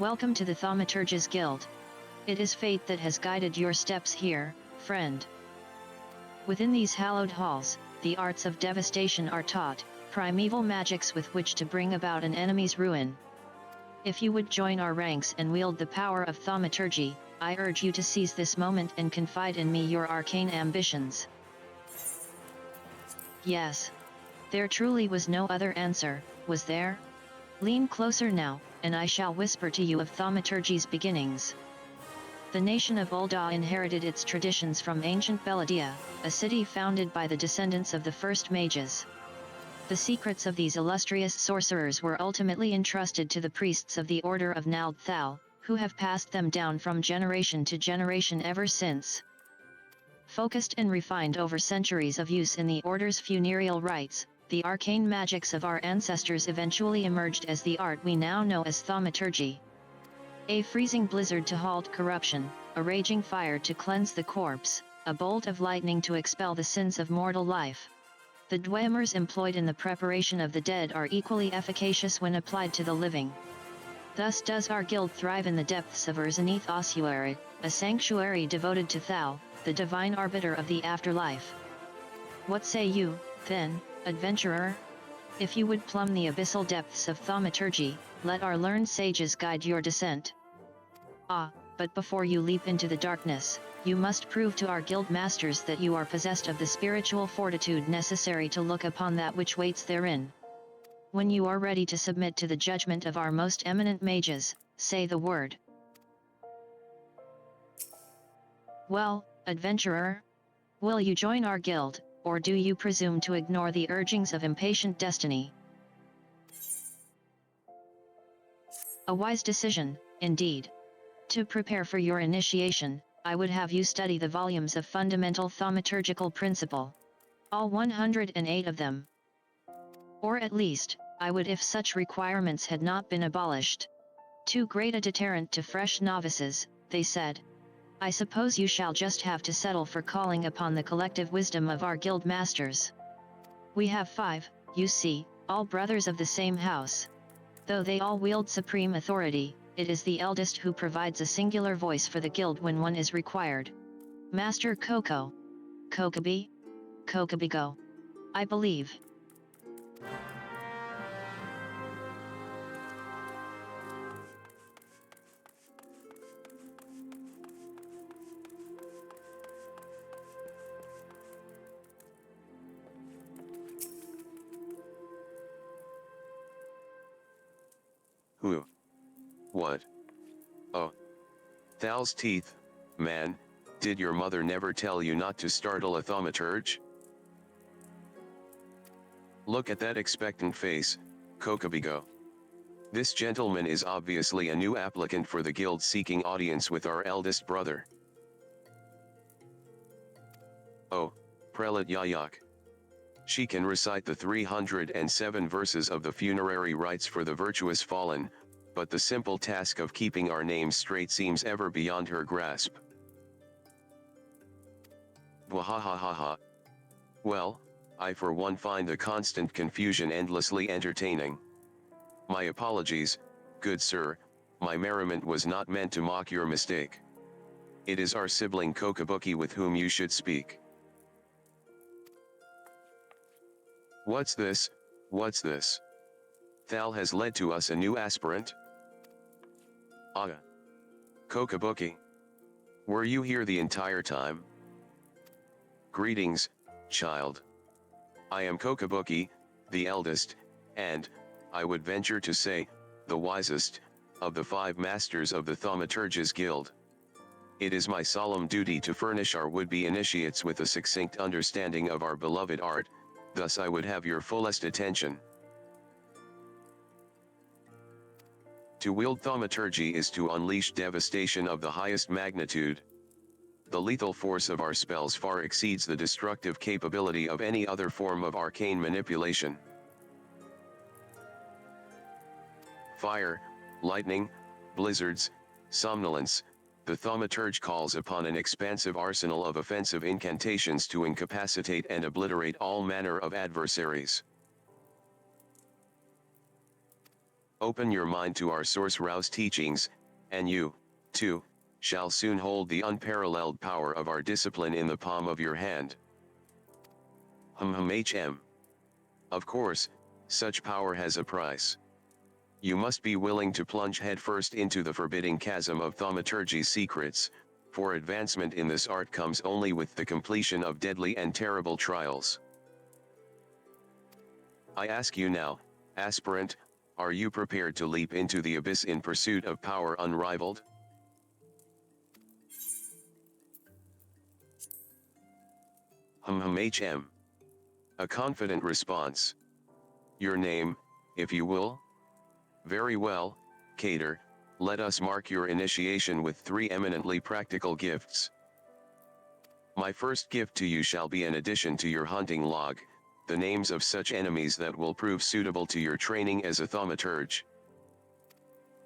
Welcome to the Thaumaturges Guild. It is fate that has guided your steps here, friend. Within these hallowed halls, the arts of devastation are taught, primeval magics with which to bring about an enemy's ruin. If you would join our ranks and wield the power of thaumaturgy, I urge you to seize this moment and confide in me your arcane ambitions. Yes. There truly was no other answer, was there? Lean closer now, and I shall whisper to you of thaumaturgy's beginnings. The nation of Ul'dah inherited its traditions from ancient Beladia, a city founded by the descendants of the first mages. The secrets of these illustrious sorcerers were ultimately entrusted to the priests of the Order of Nald'Thal, who have passed them down from generation to generation ever since. Focused and refined over centuries of use in the Order's funereal rites, the arcane magics of our ancestors eventually emerged as the art we now know as thaumaturgy. A freezing blizzard to halt corruption, a raging fire to cleanse the corpse, a bolt of lightning to expel the sins of mortal life. The dweomers employed in the preparation of the dead are equally efficacious when applied to the living. Thus does our guild thrive in the depths of Urzenith Ossuary, a sanctuary devoted to Thal, the divine arbiter of the afterlife. What say you, then, adventurer? If you would plumb the abyssal depths of thaumaturgy, let our learned sages guide your descent. But before you leap into the darkness, you must prove to our guild masters that you are possessed of the spiritual fortitude necessary to look upon that which waits therein. When you are ready to submit to the judgment of our most eminent mages, say the word. Well, adventurer? Will you join our guild, or do you presume to ignore the urgings of impatient destiny? A wise decision, indeed. To prepare for your initiation, I would have you study the volumes of fundamental thaumaturgical principle. All 108 of them. Or at least, I would if such requirements had not been abolished. Too great a deterrent to fresh novices, they said. I suppose you shall just have to settle for calling upon the collective wisdom of our guild masters. We have 5, you see, all brothers of the same house. Though they all wield supreme authority, it is the eldest who provides a singular voice for the guild when one is required. Master Coco. Kokobi? Kokobigo. I believe. Who? What? Oh. Thal's teeth, man, did your mother never tell you not to startle a thaumaturge? Look at that expectant face, Kokobigo. This gentleman is obviously a new applicant for the guild seeking audience with our eldest brother. Oh, Prelate Yayak. She can recite the 307 verses of the funerary rites for the virtuous fallen, but the simple task of keeping our names straight seems ever beyond her grasp. Wahahahaha. Well, I for one find the constant confusion endlessly entertaining. My apologies, good sir, my merriment was not meant to mock your mistake. It is our sibling Kokobuki with whom you should speak. What's this, what's this? Thal has led to us a new aspirant? Kokobuki. Were you here the entire time? Greetings, child. I am Kokobuki, the eldest, and, I would venture to say, the wisest, of the 5 masters of the Thaumaturges Guild. It is my solemn duty to furnish our would-be initiates with a succinct understanding of our beloved art, thus I would have your fullest attention. To wield thaumaturgy is to unleash devastation of the highest magnitude. The lethal force of our spells far exceeds the destructive capability of any other form of arcane manipulation. Fire, lightning, blizzards, somnolence, the thaumaturge calls upon an expansive arsenal of offensive incantations to incapacitate and obliterate all manner of adversaries. Open your mind to our source Rao's teachings, and you, too, shall soon hold the unparalleled power of our discipline in the palm of your hand. Of course, such power has a price. You must be willing to plunge headfirst into the forbidding chasm of thaumaturgy's secrets, for advancement in this art comes only with the completion of deadly and terrible trials. I ask you now, aspirant, are you prepared to leap into the abyss in pursuit of power unrivaled? A confident response. Your name, if you will? Very well, Cater, let us mark your initiation with 3 eminently practical gifts. My first gift to you shall be an addition to your hunting log, the names of such enemies that will prove suitable to your training as a thaumaturge.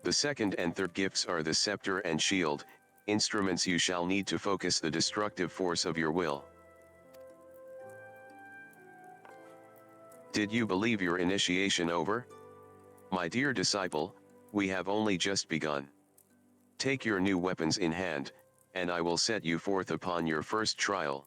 The second and third gifts are the scepter and shield, instruments you shall need to focus the destructive force of your will. Did you believe your initiation over? My dear disciple, we have only just begun. Take your new weapons in hand, and I will set you forth upon your first trial.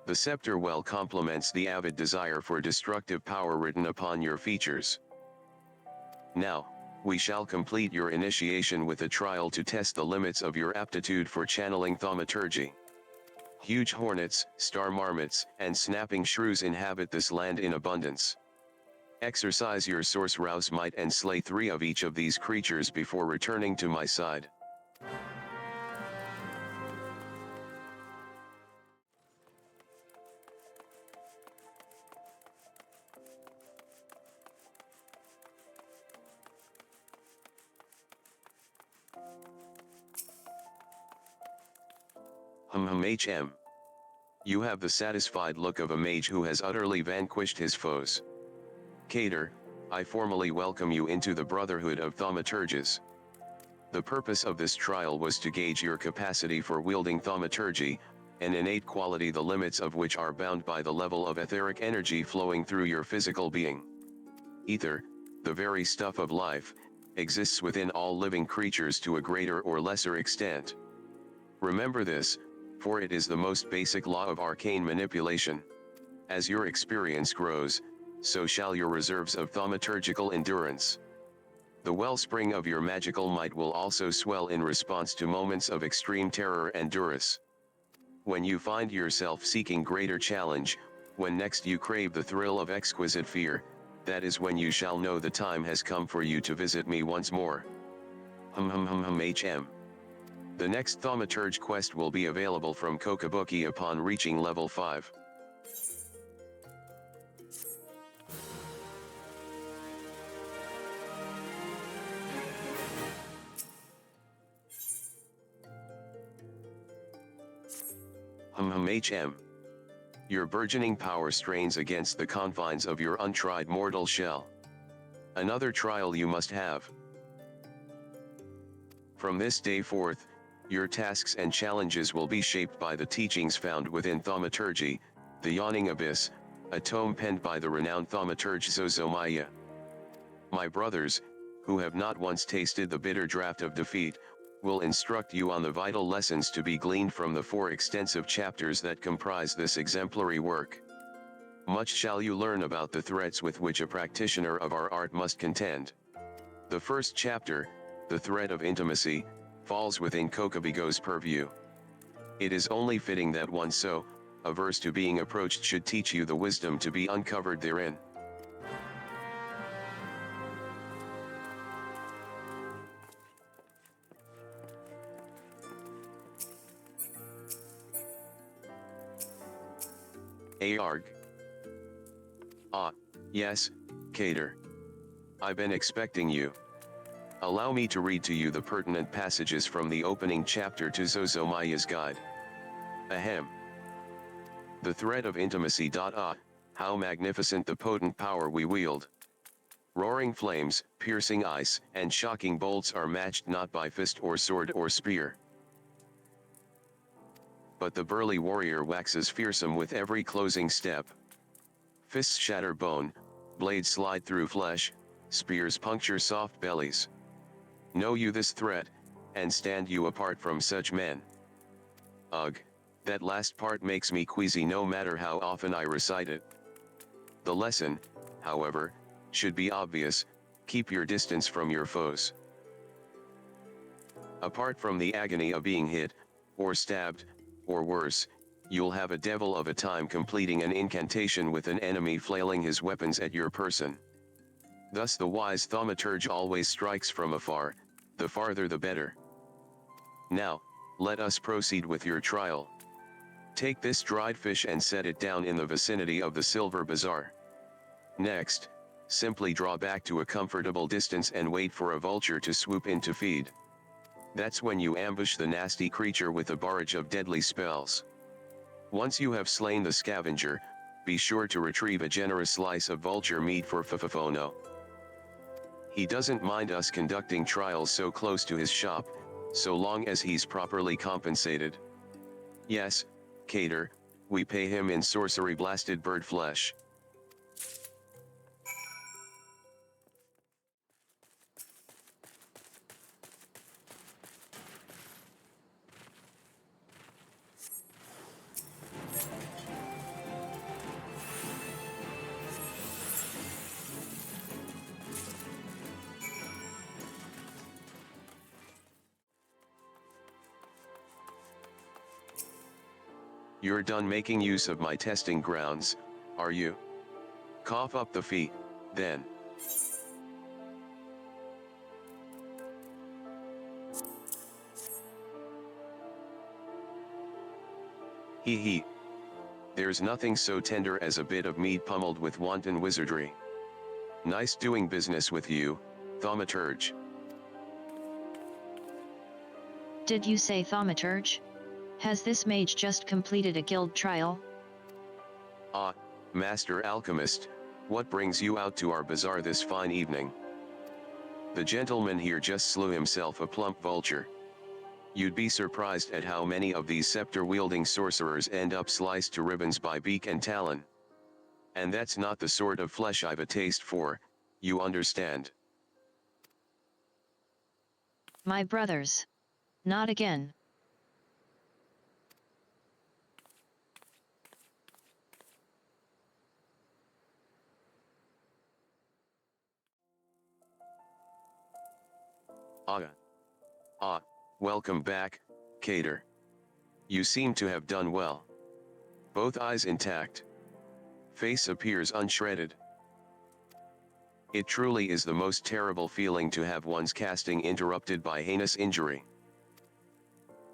The scepter well complements the avid desire for destructive power written upon your features. Now, we shall complete your initiation with a trial to test the limits of your aptitude for channeling thaumaturgy. Huge hornets, star marmots, and snapping shrews inhabit this land in abundance. Exercise your source Rao's might and slay 3 of each of these creatures before returning to my side. You have the satisfied look of a mage who has utterly vanquished his foes. Cater, I formally welcome you into the Brotherhood of Thaumaturges. The purpose of this trial was to gauge your capacity for wielding thaumaturgy, an innate quality the limits of which are bound by the level of etheric energy flowing through your physical being. Ether, the very stuff of life, exists within all living creatures to a greater or lesser extent. Remember this, for it is the most basic law of arcane manipulation. As your experience grows, so shall your reserves of thaumaturgical endurance. The wellspring of your magical might will also swell in response to moments of extreme terror and duress. When you find yourself seeking greater challenge, when next you crave the thrill of exquisite fear, that is when you shall know the time has come for you to visit me once more. The next Thaumaturge quest will be available from Kokabuki upon reaching level 5. Your burgeoning power strains against the confines of your untried mortal shell. Another trial you must have. From this day forth, your tasks and challenges will be shaped by the teachings found within Thaumaturgy, the Yawning Abyss, a tome penned by the renowned Thaumaturge Zozomaya. My brothers, who have not once tasted the bitter draught of defeat, will instruct you on the vital lessons to be gleaned from the 4 extensive chapters that comprise this exemplary work. Much shall you learn about the threats with which a practitioner of our art must contend. The first chapter, The Threat of Intimacy, falls within Kokabigo's purview. It is only fitting that one so averse to being approached should teach you the wisdom to be uncovered therein. Arg. Ah, yes, Cater. I've been expecting you. Allow me to read to you the pertinent passages from the opening chapter to Zozomaya's Guide. Ahem. The thread of intimacy. Ah, how magnificent the potent power we wield. Roaring flames, piercing ice, and shocking bolts are matched not by fist or sword or spear. But the burly warrior waxes fearsome with every closing step. Fists shatter bone, blades slide through flesh, spears puncture soft bellies. Know you this threat, and stand you apart from such men. Ugh, that last part makes me queasy no matter how often I recite it. The lesson, however, should be obvious: keep your distance from your foes. Apart from the agony of being hit, or stabbed, or worse, you'll have a devil of a time completing an incantation with an enemy flailing his weapons at your person. Thus the wise thaumaturge always strikes from afar, the farther the better. Now, let us proceed with your trial. Take this dried fish and set it down in the vicinity of the silver bazaar. Next, simply draw back to a comfortable distance and wait for a vulture to swoop in to feed. That's when you ambush the nasty creature with a barrage of deadly spells. Once you have slain the scavenger, be sure to retrieve a generous slice of vulture meat for Fafafono. He doesn't mind us conducting trials so close to his shop, so long as he's properly compensated. Yes, Cater, we pay him in sorcery blasted bird flesh. You're done making use of my testing grounds, are you? Cough up the fee, then. Hee hee. There's nothing so tender as a bit of meat pummeled with wanton wizardry. Nice doing business with you, Thaumaturge. Did you say Thaumaturge? Has this mage just completed a guild trial? Ah, Master Alchemist, what brings you out to our bazaar this fine evening? The gentleman here just slew himself a plump vulture. You'd be surprised at how many of these scepter-wielding sorcerers end up sliced to ribbons by beak and talon. And that's not the sort of flesh I've a taste for, you understand. My brothers. Not again. Welcome back, Cater. You seem to have done well. Both eyes intact. Face appears unshredded. It truly is the most terrible feeling to have one's casting interrupted by heinous injury.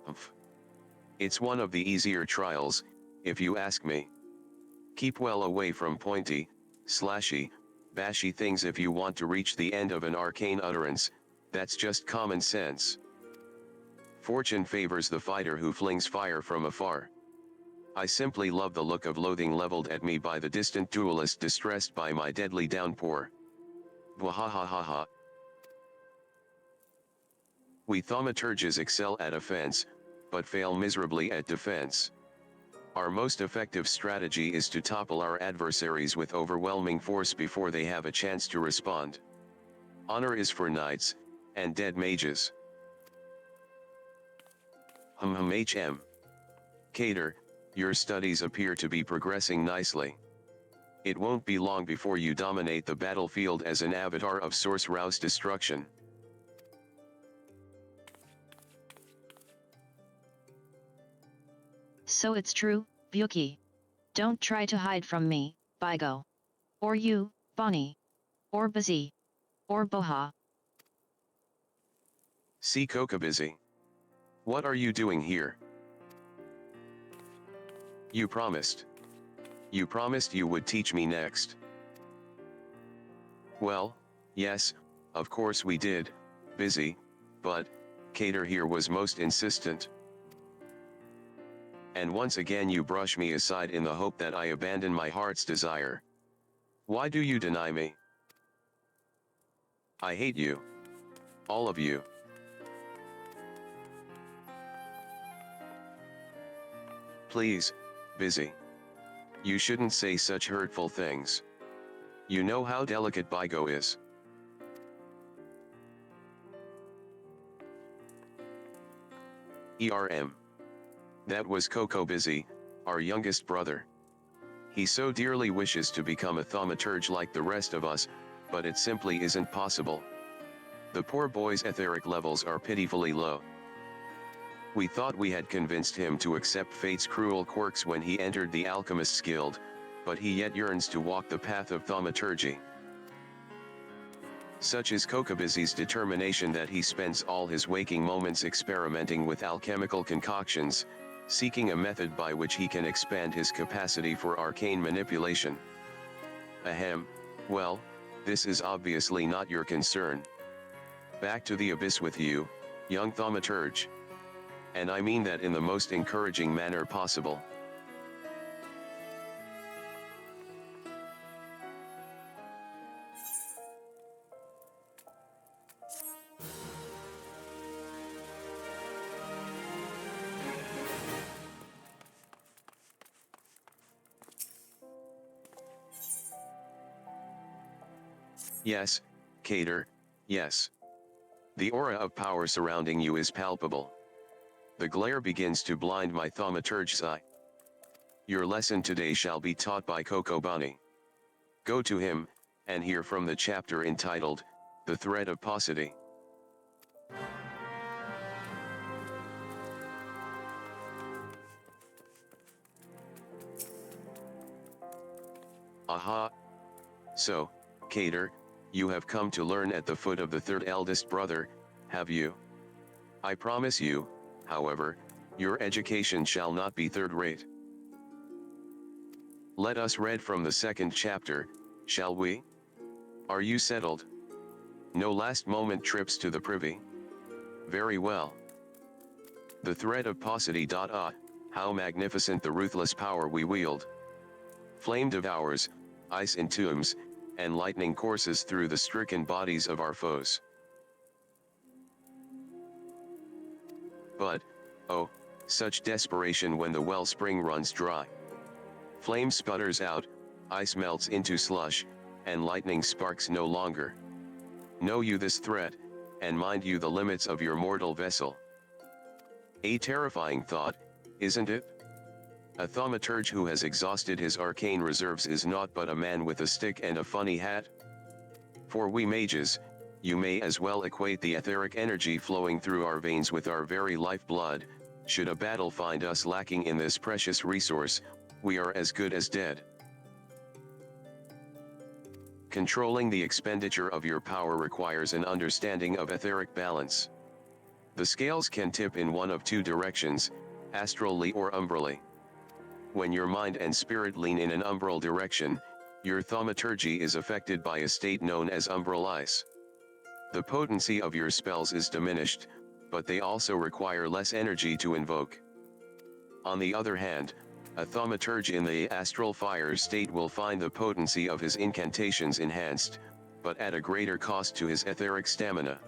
Humph. It's one of the easier trials, if you ask me. Keep well away from pointy, slashy, bashy things if you want to reach the end of an arcane utterance. That's just common sense. Fortune favors the fighter who flings fire from afar. I simply love the look of loathing leveled at me by the distant duelist distressed by my deadly downpour. Bwahahaha. We thaumaturges excel at offense, but fail miserably at defense. Our most effective strategy is to topple our adversaries with overwhelming force before they have a chance to respond. Honor is for knights, and dead mages. HM. Cater, your studies appear to be progressing nicely. It won't be long before you dominate the battlefield as an avatar of source-rouse destruction. So it's true, Buki. Don't try to hide from me, Bigo. Or you, Bonnie. Or Bazzi. Or Boha. See Kokabizzy. What are you doing here? You promised. You promised you would teach me next. Well, yes, of course we did, Busy, but, Cater here was most insistent. And once again you brush me aside in the hope that I abandon my heart's desire. Why do you deny me? I hate you. All of you. Please, busy. You shouldn't say such hurtful things. You know how delicate Bigo is. That was Coco Busy, our youngest brother. He so dearly wishes to become a thaumaturge like the rest of us, but it simply isn't possible. The poor boy's etheric levels are pitifully low. We thought we had convinced him to accept fate's cruel quirks when he entered the Alchemist's Guild, but he yet yearns to walk the path of thaumaturgy. Such is Kokobusy's determination that he spends all his waking moments experimenting with alchemical concoctions, seeking a method by which he can expand his capacity for arcane manipulation. Ahem, well, this is obviously not your concern. Back to the abyss with you, young thaumaturge. And I mean that in the most encouraging manner possible. Yes, Cater, yes. The aura of power surrounding you is palpable. The glare begins to blind my thaumaturge's eye. Your lesson today shall be taught by Coco Bunny. Go to him, and hear from the chapter entitled, The Thread of Paucity. Aha! So, Cater, you have come to learn at the foot of the third eldest brother, have you? I promise you, however, your education shall not be third-rate. Let us read from the second chapter, shall we? Are you settled? No last-moment trips to the privy? Very well. The thread of paucity. How magnificent the ruthless power we wield. Flame devours, ice entombs, and lightning courses through the stricken bodies of our foes. But, oh, such desperation when the wellspring runs dry. Flame sputters out, ice melts into slush, and lightning sparks no longer. Know you this threat, and mind you the limits of your mortal vessel. A terrifying thought, isn't it? A thaumaturge who has exhausted his arcane reserves is naught but a man with a stick and a funny hat. For we mages, you may as well equate the etheric energy flowing through our veins with our very lifeblood. Should a battle find us lacking in this precious resource, we are as good as dead. Controlling the expenditure of your power requires an understanding of etheric balance. The scales can tip in one of two directions, astrally or umbrally. When your mind and spirit lean in an umbral direction, your thaumaturgy is affected by a state known as umbral ice. The potency of your spells is diminished, but they also require less energy to invoke. On the other hand, a thaumaturge in the astral fire state will find the potency of his incantations enhanced, but at a greater cost to his etheric stamina.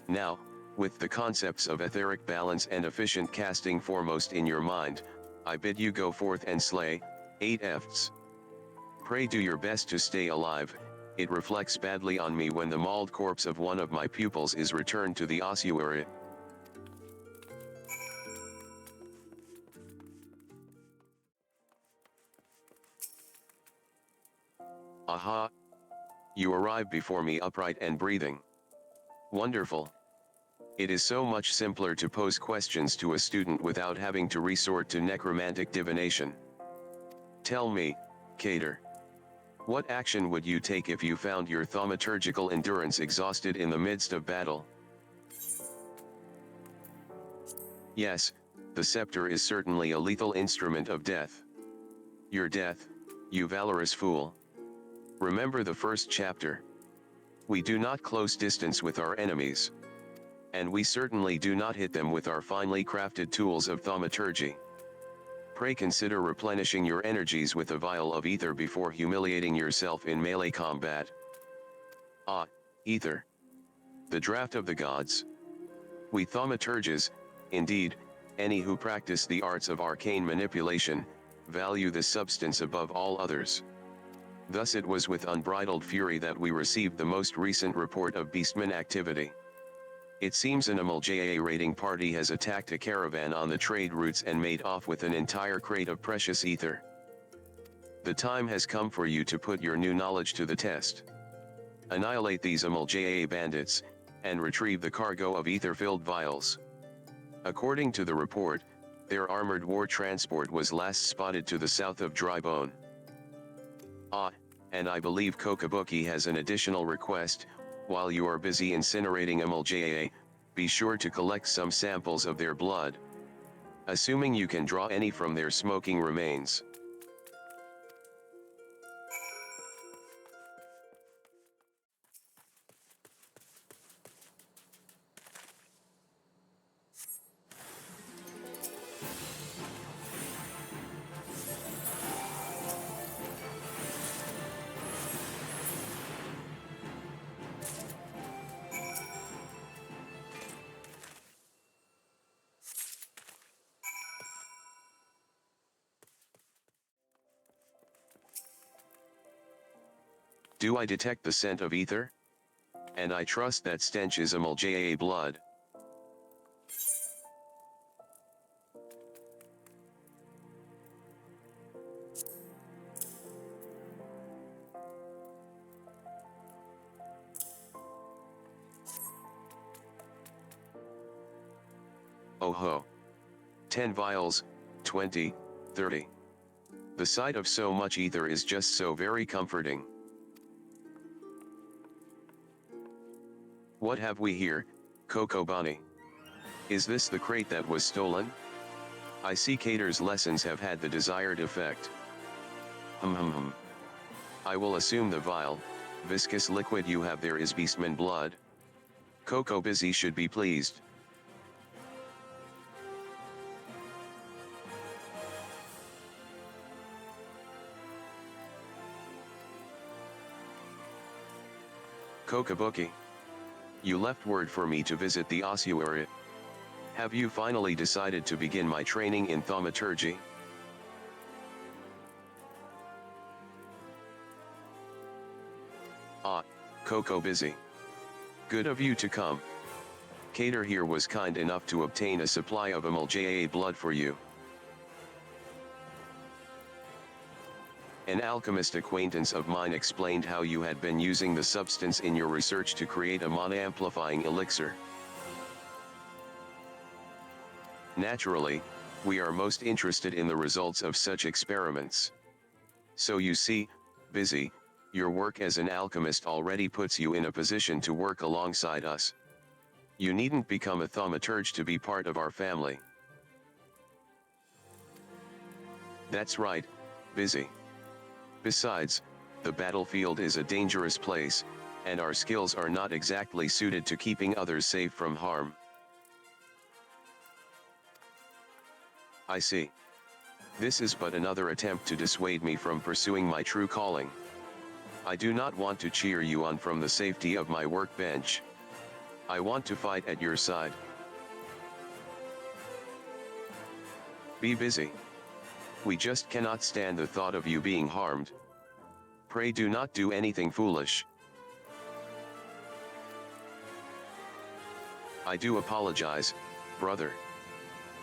Now, with the concepts of etheric balance and efficient casting foremost in your mind, I bid you go forth and slay 8 efts. Pray do your best to stay alive. It reflects badly on me when the mauled corpse of one of my pupils is returned to the ossuary. Aha! You arrive before me upright and breathing. Wonderful. It is so much simpler to pose questions to a student without having to resort to necromantic divination. Tell me, Cater. What action would you take if you found your thaumaturgical endurance exhausted in the midst of battle? Yes, the scepter is certainly a lethal instrument of death. Your death, you valorous fool. Remember the first chapter. We do not close distance with our enemies. And we certainly do not hit them with our finely crafted tools of thaumaturgy. Pray consider replenishing your energies with a vial of ether before humiliating yourself in melee combat. Ah, ether. The draft of the gods. We thaumaturges, indeed, any who practice the arts of arcane manipulation, value this substance above all others. Thus it was with unbridled fury that we received the most recent report of beastman activity. It seems an MLJA raiding party has attacked a caravan on the trade routes and made off with an entire crate of precious ether. The time has come for you to put your new knowledge to the test. Annihilate these MLJA bandits, and retrieve the cargo of ether-filled vials. According to the report, their armored war transport was last spotted to the south of Drybone. Ah, and I believe Kokabuki has an additional request. While you are busy incinerating MLJA, be sure to collect some samples of their blood. Assuming you can draw any from their smoking remains. Do I detect the scent of ether? And I trust that stench is MLJA blood. Oh ho. 10 vials, 20, 30. The sight of so much ether is just so very comforting. What have we here, Kokobani? Is this the crate that was stolen? I see Cater's lessons have had the desired effect. I will assume the vile, viscous liquid you have there is beastman blood. Coco Busy should be pleased. Kokabuki. You left word for me to visit the ossuary. Have you finally decided to begin my training in thaumaturgy? Ah, Coco Busy. Good of you to come. Cater here was kind enough to obtain a supply of MLJA blood for you. An alchemist acquaintance of mine explained how you had been using the substance in your research to create a mana-amplifying elixir. Naturally, we are most interested in the results of such experiments. So you see, Busy, your work as an alchemist already puts you in a position to work alongside us. You needn't become a thaumaturge to be part of our family. That's right, Busy. Besides, the battlefield is a dangerous place, and our skills are not exactly suited to keeping others safe from harm. I see. This is but another attempt to dissuade me from pursuing my true calling. I do not want to cheer you on from the safety of my workbench. I want to fight at your side. Be busy. We just cannot stand the thought of you being harmed. Pray do not do anything foolish. I do apologize, brother.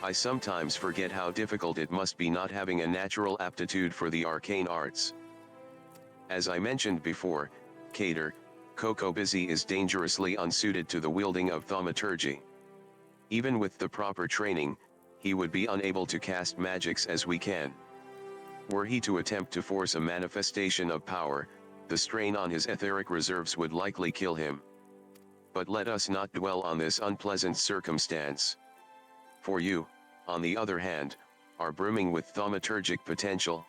I sometimes forget how difficult it must be not having a natural aptitude for the arcane arts. As I mentioned before, Cater, Coco Busy is dangerously unsuited to the wielding of thaumaturgy. Even with the proper training, he would be unable to cast magics as we can. Were he to attempt to force a manifestation of power, the strain on his etheric reserves would likely kill him. But let us not dwell on this unpleasant circumstance. For you, on the other hand, are brimming with thaumaturgic potential.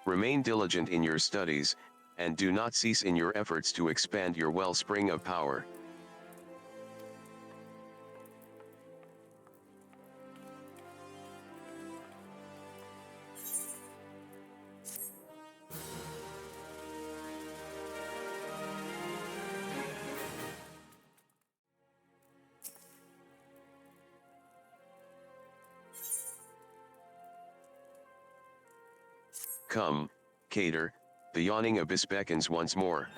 Remain diligent in your studies, and do not cease in your efforts to expand your wellspring of power. Come, Cater, the yawning abyss beckons once more.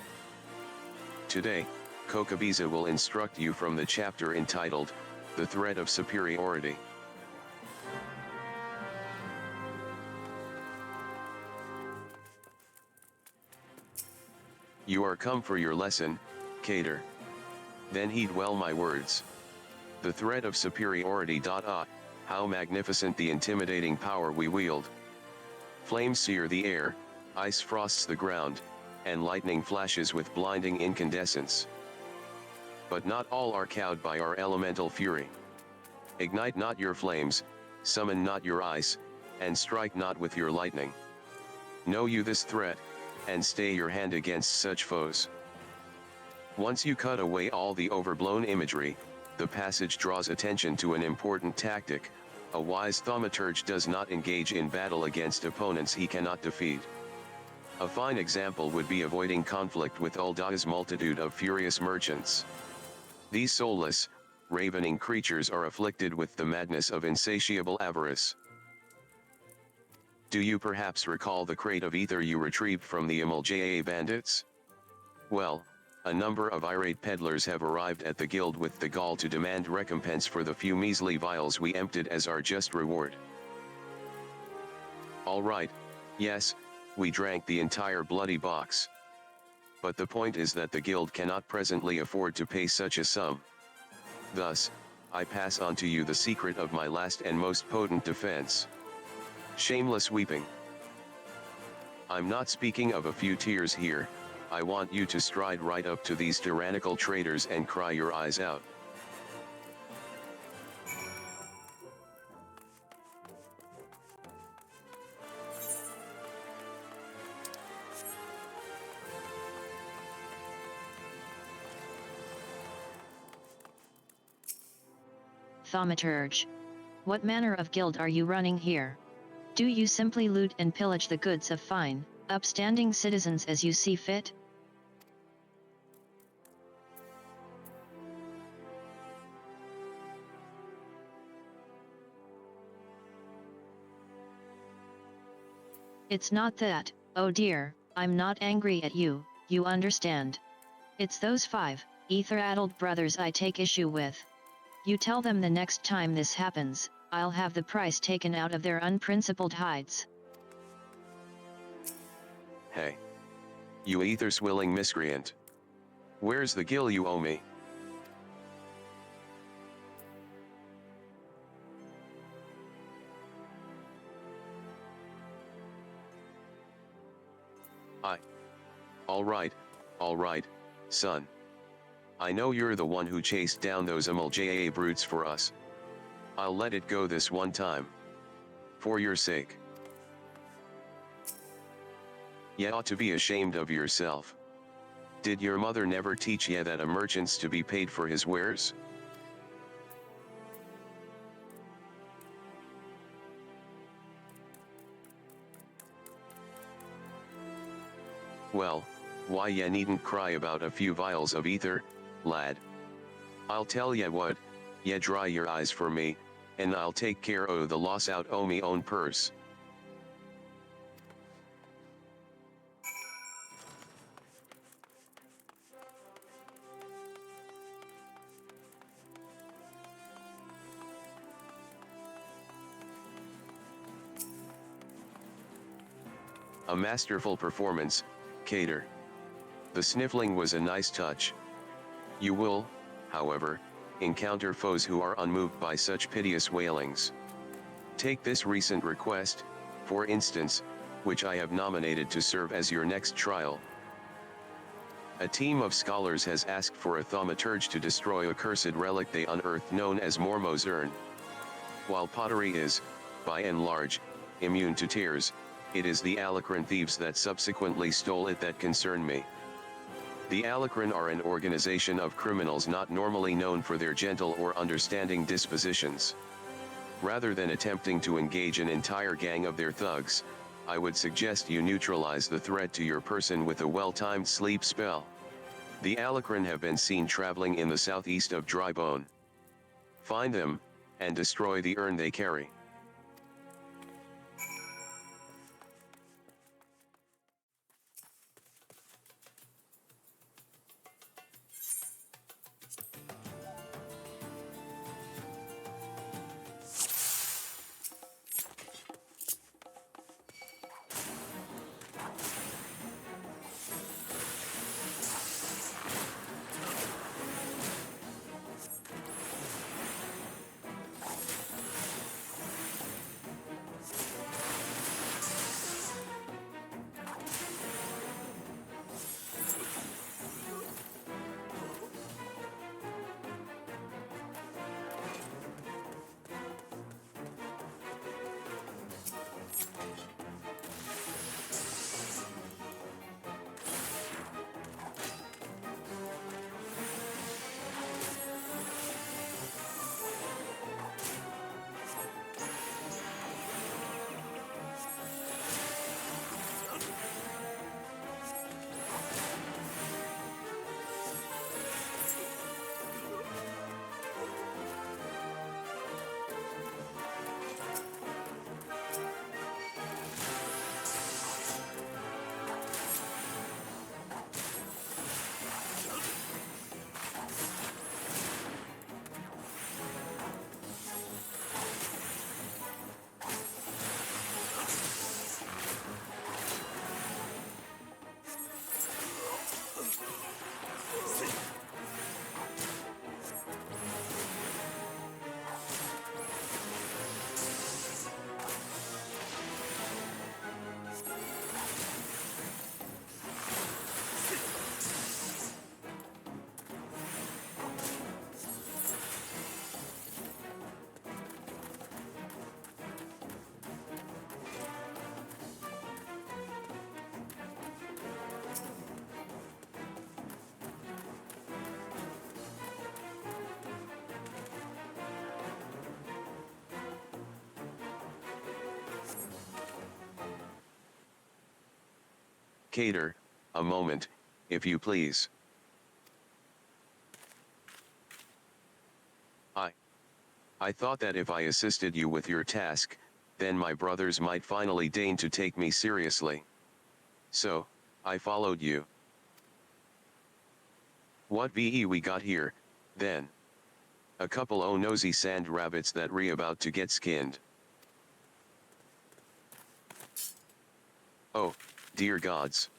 Today, Kokobiza will instruct you from the chapter entitled, The Threat of Superiority. You are come for your lesson, Cater. Then heed well my words. The threat of superiority. How magnificent the intimidating power we wield. Flames sear the air, ice frosts the ground, and lightning flashes with blinding incandescence. But not all are cowed by our elemental fury. Ignite not your flames, summon not your ice, and strike not with your lightning. Know you this threat, and stay your hand against such foes. Once you cut away all the overblown imagery, the passage draws attention to an important tactic. A wise thaumaturge does not engage in battle against opponents he cannot defeat. A fine example would be avoiding conflict with Uldah's multitude of furious merchants. These soulless, ravening creatures are afflicted with the madness of insatiable avarice. Do you perhaps recall the crate of ether you retrieved from the Thaumaturges bandits? Well, a number of irate peddlers have arrived at the guild with the gall to demand recompense for the few measly vials we emptied as our just reward. All right, yes, we drank the entire bloody box. But the point is that the guild cannot presently afford to pay such a sum. Thus, I pass on to you the secret of my last and most potent defense. Shameless weeping. I'm not speaking of a few tears here. I want you to stride right up to these tyrannical traitors and cry your eyes out. Thaumaturge. What manner of guild are you running here? Do you simply loot and pillage the goods of fine, upstanding citizens as you see fit? It's not that, oh dear, I'm not angry at you, you understand. It's those 5, ether-addled brothers I take issue with. You tell them the next time this happens, I'll have the price taken out of their unprincipled hides. Hey. You ether-swilling miscreant. Where's the gil you owe me? All right, son. I know you're the one who chased down those Thaumaturges brutes for us. I'll let it go this one time. For your sake. You ought to be ashamed of yourself. Did your mother never teach you that a merchant's to be paid for his wares? Well, why you needn't cry about a few vials of ether, lad. I'll tell ya what, ya dry your eyes for me, and I'll take care o' the loss out o' me own purse. A masterful performance, Cater. The sniffling was a nice touch. You will, however, encounter foes who are unmoved by such piteous wailings. Take this recent request, for instance, which I have nominated to serve as your next trial. A team of scholars has asked for a thaumaturge to destroy a cursed relic they unearthed known as Mormo's urn. While pottery is, by and large, immune to tears, it is the Alacran thieves that subsequently stole it that concern me. The Alacran are an organization of criminals not normally known for their gentle or understanding dispositions. Rather than attempting to engage an entire gang of their thugs, I would suggest you neutralize the threat to your person with a well-timed sleep spell. The Alacran have been seen traveling in the southeast of Drybone. Find them, and destroy the urn they carry. Cater, a moment, if you please. I thought that if I assisted you with your task, then my brothers might finally deign to take me seriously. So, I followed you. What ve we got here, then? A couple o' nosy sand rabbits that re about to get skinned. Oh, dear gods.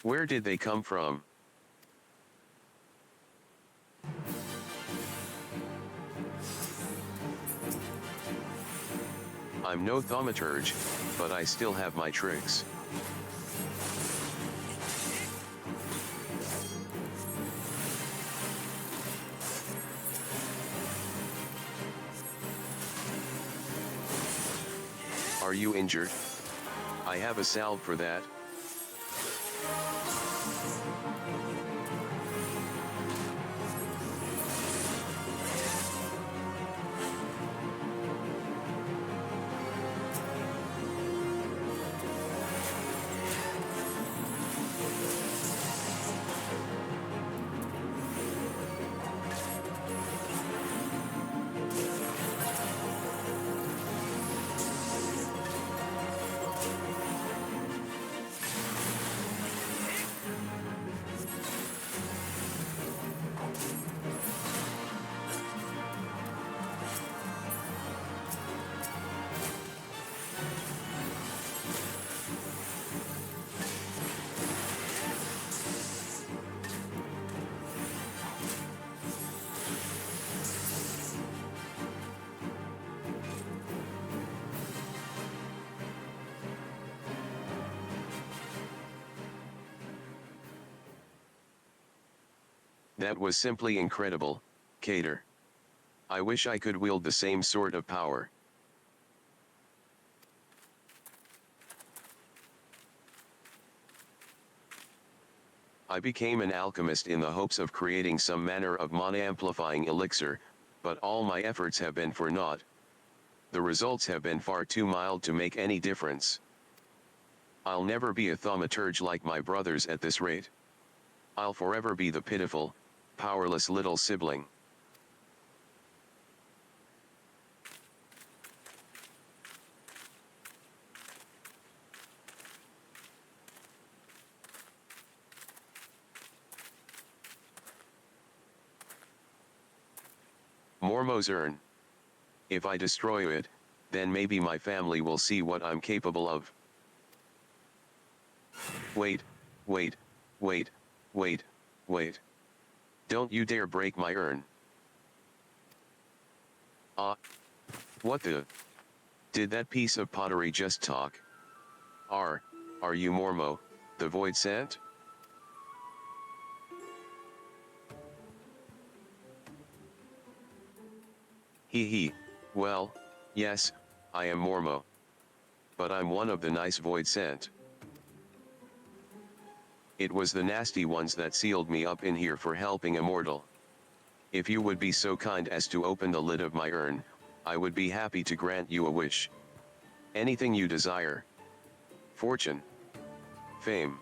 Where did they come from? I'm no thaumaturge, but I still have my tricks. Are you injured? I have a salve for that. That was simply incredible, Cater. I wish I could wield the same sort of power. I became an alchemist in the hopes of creating some manner of mana-amplifying elixir, but all my efforts have been for naught. The results have been far too mild to make any difference. I'll never be a thaumaturge like my brothers at this rate. I'll forever be the pitiful, powerless little sibling. Mormo's urn. If I destroy it, then maybe my family will see what I'm capable of. Wait, wait, wait, wait, wait. Don't you dare break my urn. What the? Did that piece of pottery just talk? Are you Mormo, the void sent? Hee hee, well, yes, I am Mormo. But I'm one of the nice void sent. It was the nasty ones that sealed me up in here for helping a mortal. If you would be so kind as to open the lid of my urn, I would be happy to grant you a wish. Anything you desire. Fortune. Fame.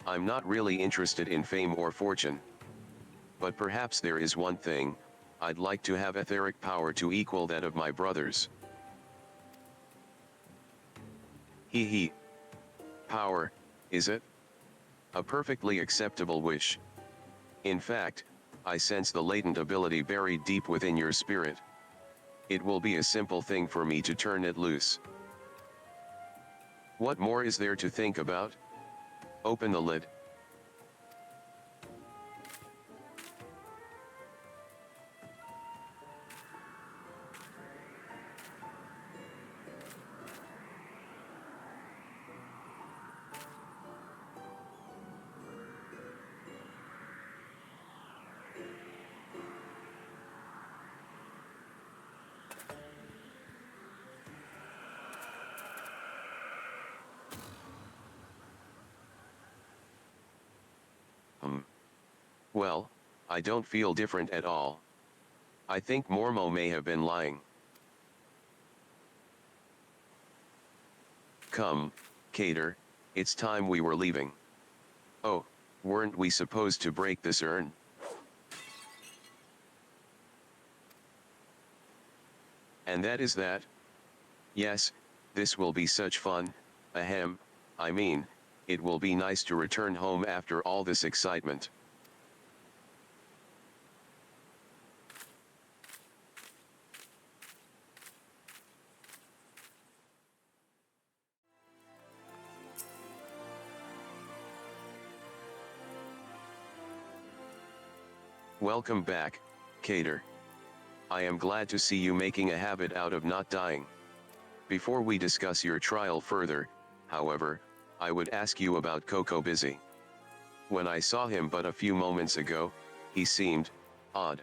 I'm not really interested in fame or fortune. But perhaps there is one thing, I'd like to have etheric power to equal that of my brothers. Hee hee. Power, is it? A perfectly acceptable wish. In fact, I sense the latent ability buried deep within your spirit. It will be a simple thing for me to turn it loose. What more is there to think about? Open the lid. Well, I don't feel different at all. I think Mormo may have been lying. Come, Cater, it's time we were leaving. Oh, weren't we supposed to break this urn? And that is that? Yes, this will be such fun, ahem, I mean, it will be nice to return home after all this excitement. Welcome back, Cater. I am glad to see you making a habit out of not dying. Before we discuss your trial further, however, I would ask you about Coco Busy. When I saw him but a few moments ago, he seemed odd.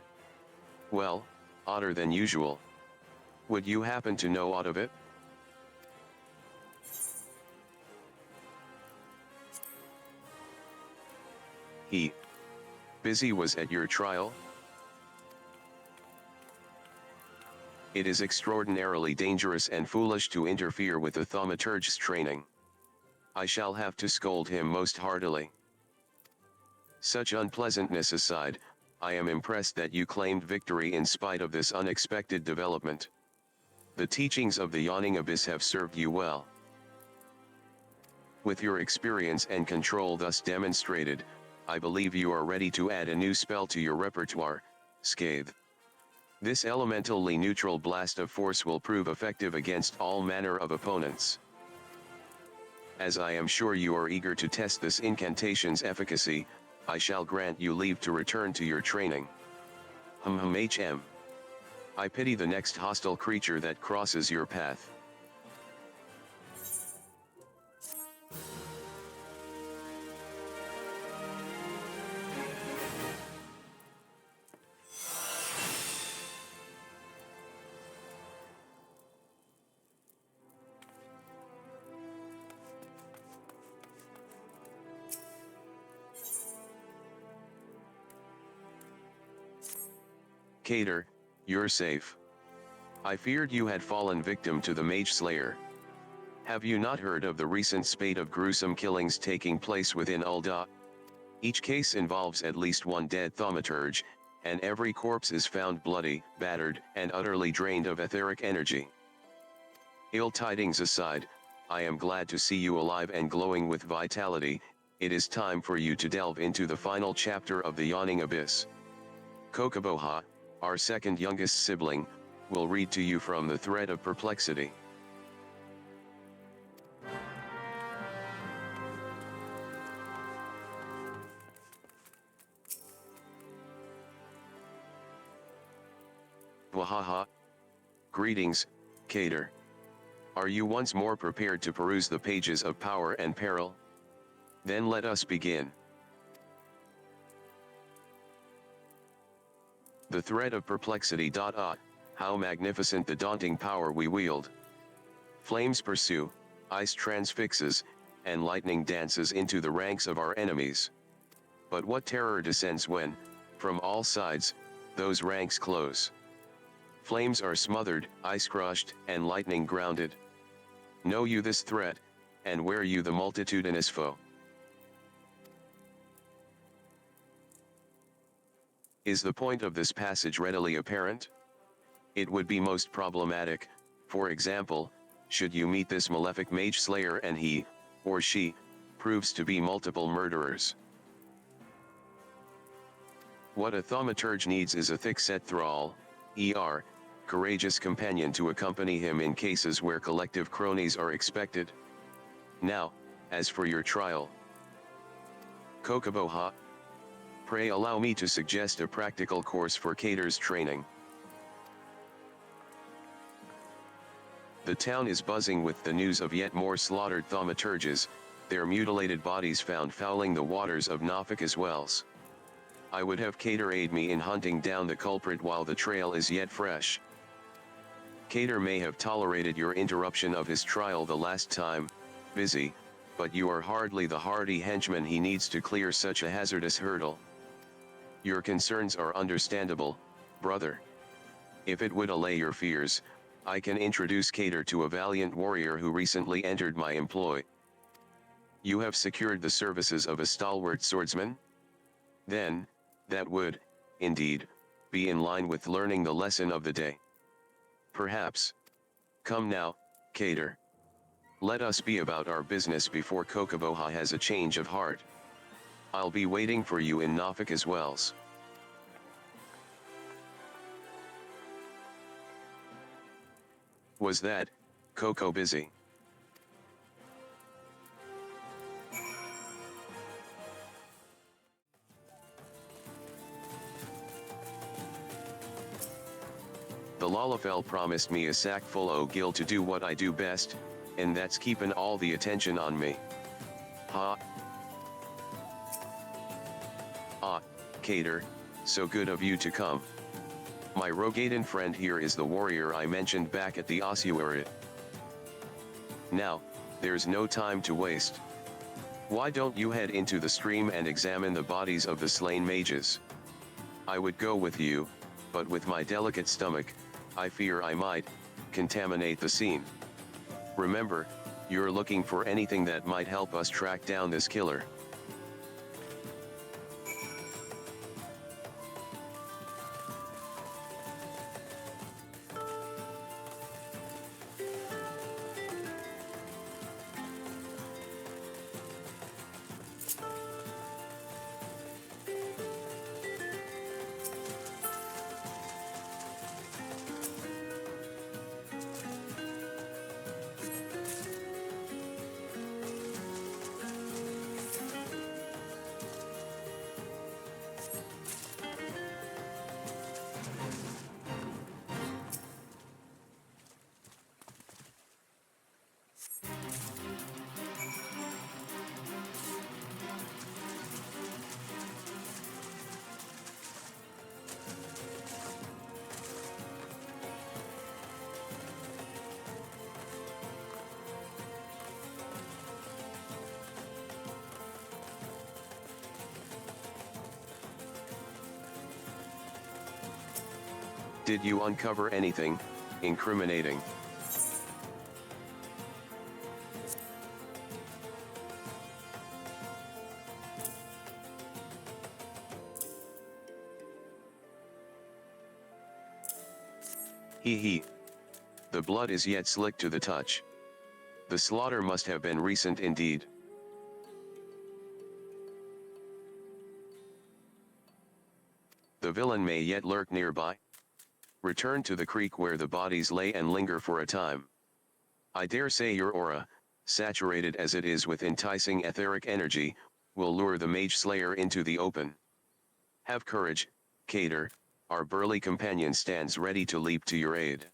Well, odder than usual. Would you happen to know aught of it? He Busy was at your trial? It is extraordinarily dangerous and foolish to interfere with the Thaumaturge's training. I shall have to scold him most heartily. Such unpleasantness aside, I am impressed that you claimed victory in spite of this unexpected development. The teachings of the Yawning Abyss have served you well. With your experience and control thus demonstrated, I believe you are ready to add a new spell to your repertoire, Scathe. This elementally neutral blast of force will prove effective against all manner of opponents. As I am sure you are eager to test this incantation's efficacy, I shall grant you leave to return to your training. HM. I pity the next hostile creature that crosses your path. Cater, you're safe. I feared you had fallen victim to the Mage Slayer. Have you not heard of the recent spate of gruesome killings taking place within Ul'dah? Each case involves at least one dead thaumaturge, and every corpse is found bloody, battered, and utterly drained of etheric energy. Ill tidings aside, I am glad to see you alive and glowing with vitality. It is time for you to delve into the final chapter of the Yawning Abyss. Kokoboha, our second youngest sibling, will read to you from the Thread of Perplexity. Wahaha. Greetings, Cater. Are you once more prepared to peruse the pages of power and peril? Then let us begin. The Thread of Perplexity. How magnificent the daunting power we wield. Flames pursue, ice transfixes, and lightning dances into the ranks of our enemies. But what terror descends when, from all sides, those ranks close. Flames are smothered, ice crushed, and lightning grounded. Know you this threat, and wear you the multitudinous foe. Is the point of this passage readily apparent? It would be most problematic, for example, should you meet this malefic Mage Slayer and he, or she, proves to be multiple murderers. What a thaumaturge needs is a thick-set thrall, courageous companion to accompany him in cases where collective cronies are expected. Now, as for your trial. Kokoboha. Pray allow me to suggest a practical course for Cater's training. The town is buzzing with the news of yet more slaughtered thaumaturges, their mutilated bodies found fouling the waters of Nafika's wells. I would have Cater aid me in hunting down the culprit while the trail is yet fresh. Cater may have tolerated your interruption of his trial the last time, Busy, but you are hardly the hardy henchman he needs to clear such a hazardous hurdle. Your concerns are understandable, brother. If it would allay your fears, I can introduce Cater to a valiant warrior who recently entered my employ. You have secured the services of a stalwart swordsman? Then, that would, indeed, be in line with learning the lesson of the day. Perhaps. Come now, Cater. Let us be about our business before Kokoboha has a change of heart. I'll be waiting for you in Nafika's Wells. Was that, Coco busy? The Lalafell promised me a sack full o' gil to do what I do best, and that's keepin' all the attention on me. Ha! Ah, Cater, so good of you to come. My Rogadan friend here is the warrior I mentioned back at the ossuary. Now, there's no time to waste. Why don't you head into the stream and examine the bodies of the slain mages? I would go with you, but with my delicate stomach, I fear I might contaminate the scene. Remember, you're looking for anything that might help us track down this killer. Did you uncover anything incriminating? Hee hee. The blood is yet slick to the touch. The slaughter must have been recent indeed. The villain may yet lurk nearby. Return to the creek where the bodies lay and linger for a time. I dare say your aura, saturated as it is with enticing etheric energy, will lure the mage slayer into the open. Have courage, Cater, our burly companion stands ready to leap to your aid.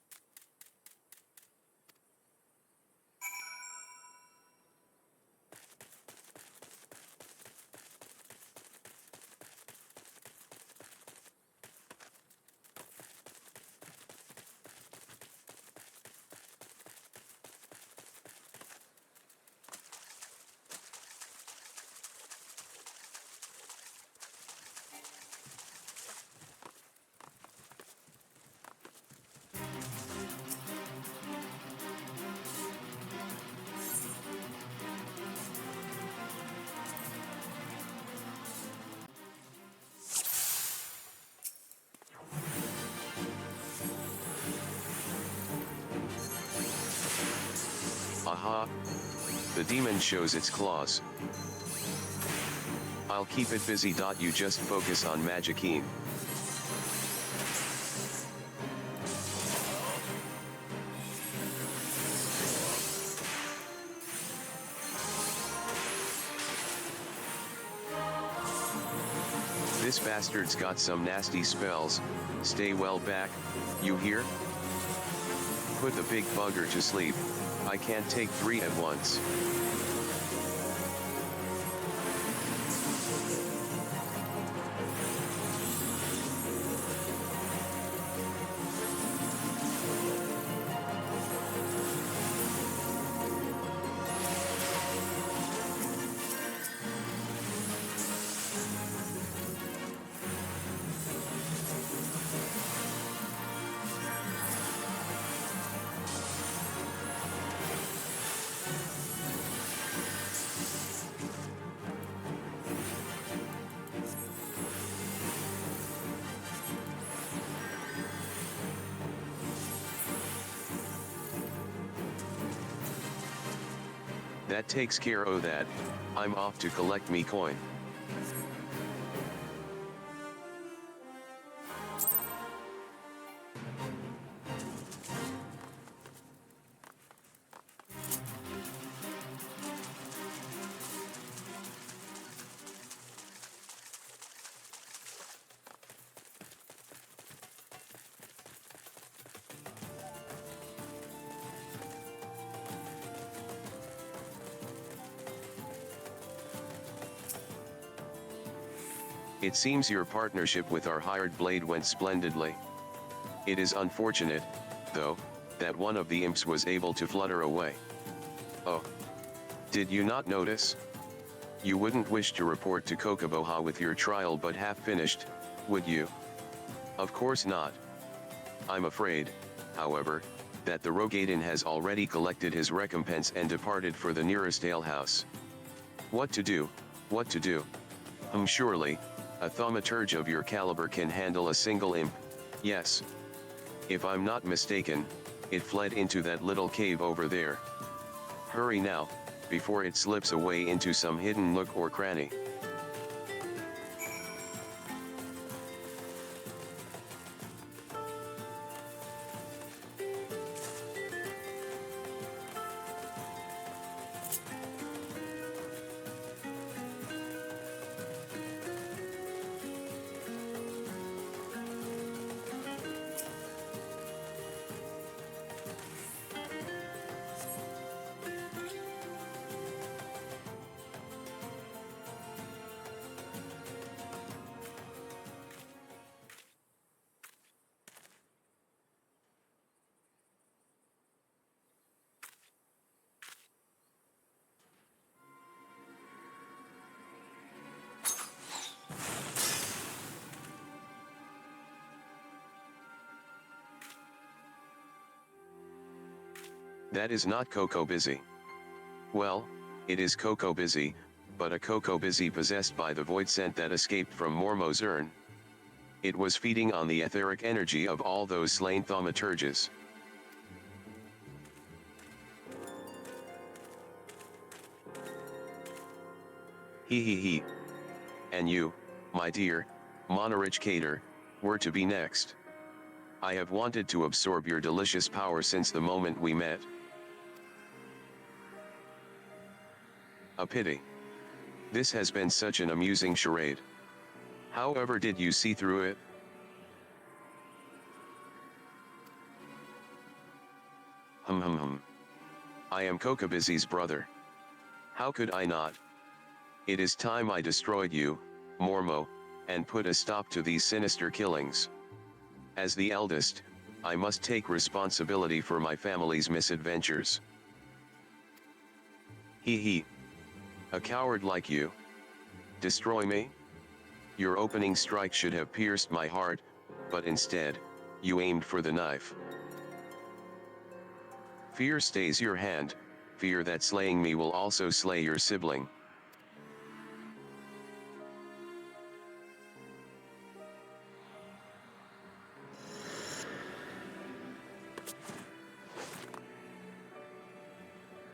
Aha! The demon shows its claws. I'll keep it busy. You just focus on Magikeen. This bastard's got some nasty spells, stay well back, you hear? Put the big bugger to sleep, I can't take 3 at once. That takes care o' that. I'm off to collect me coin. It seems your partnership with our hired blade went splendidly. It is unfortunate, though, that one of the imps was able to flutter away. Oh. Did you not notice? You wouldn't wish to report to Kokoboha with your trial but half finished, would you? Of course not. I'm afraid, however, that the Rogaden has already collected his recompense and departed for the nearest alehouse. What to do, what to do? Surely, a thaumaturge of your caliber can handle a single imp, yes. If I'm not mistaken, it fled into that little cave over there. Hurry now, before it slips away into some hidden nook or cranny. That is not Coco Busy. Well, it is Coco Busy, but a Coco Busy possessed by the void scent that escaped from Mormo's urn. It was feeding on the etheric energy of all those slain thaumaturges. He. And you, my dear, Monorich Cater, were to be next. I have wanted to absorb your delicious power since the moment we met. A pity. This has been such an amusing charade. However, did you see through it? I am Kokobusy's brother. How could I not? It is time I destroyed you, Mormo, and put a stop to these sinister killings. As the eldest, I must take responsibility for my family's misadventures. He. A coward like you. Destroy me? Your opening strike should have pierced my heart, but instead, you aimed for the knife. Fear stays your hand, fear that slaying me will also slay your sibling.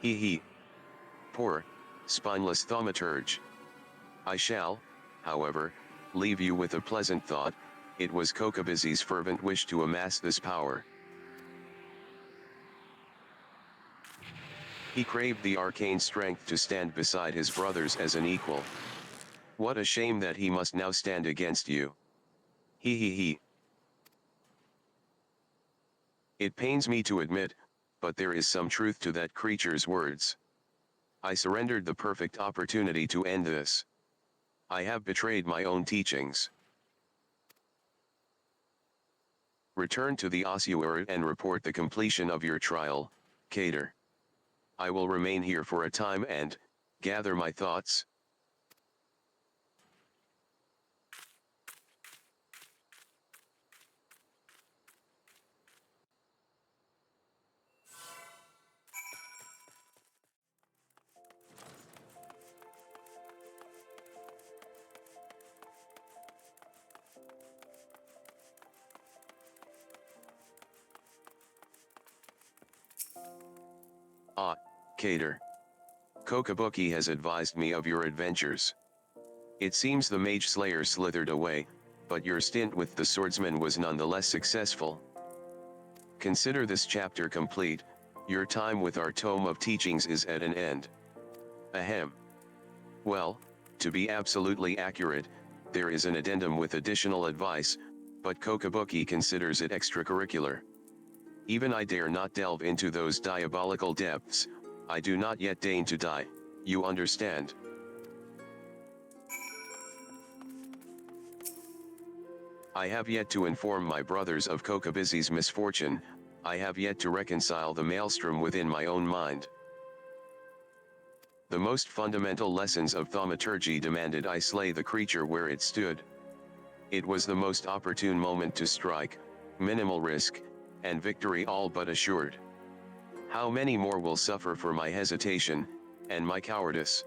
He. Poor, spineless thaumaturge. I shall, however, leave you with a pleasant thought. It was Kokobusy's fervent wish to amass this power. He craved the arcane strength to stand beside his brothers as an equal. What a shame that he must now stand against you. He. It pains me to admit, but there is some truth to that creature's words. I surrendered the perfect opportunity to end this. I have betrayed my own teachings. Return to the ossuary and report the completion of your trial, Cater. I will remain here for a time and gather my thoughts. Ah, Cater. Kokabuki has advised me of your adventures. It seems the mage slayer slithered away, but your stint with the swordsman was nonetheless successful. Consider this chapter complete, your time with our tome of teachings is at an end. Ahem. Well, to be absolutely accurate, there is an addendum with additional advice, but Kokabuki considers it extracurricular. Even I dare not delve into those diabolical depths, I do not yet deign to die, you understand. I have yet to inform my brothers of Kokabuzi's misfortune, I have yet to reconcile the maelstrom within my own mind. The most fundamental lessons of thaumaturgy demanded I slay the creature where it stood. It was the most opportune moment to strike, minimal risk, and victory all but assured. How many more will suffer for my hesitation, and my cowardice?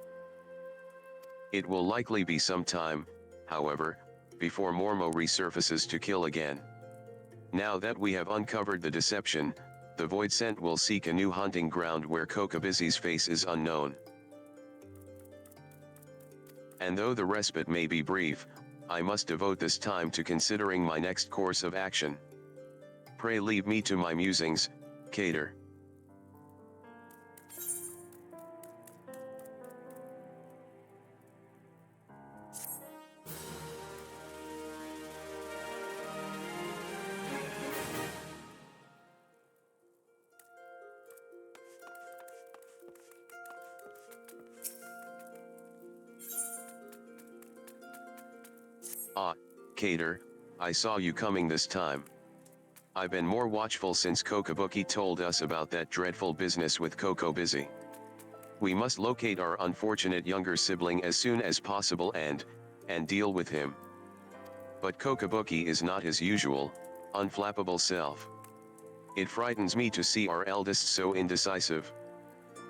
It will likely be some time, however, before Mormo resurfaces to kill again. Now that we have uncovered the deception, the Void Scent will seek a new hunting ground where Kokabuzi's face is unknown. And though the respite may be brief, I must devote this time to considering my next course of action. Pray leave me to my musings, Cater. Ah, Cater, I saw you coming this time. I've been more watchful since Kokabuki told us about that dreadful business with Kokobizi. We must locate our unfortunate younger sibling as soon as possible and deal with him. But Kokabuki is not his usual, unflappable self. It frightens me to see our eldest so indecisive.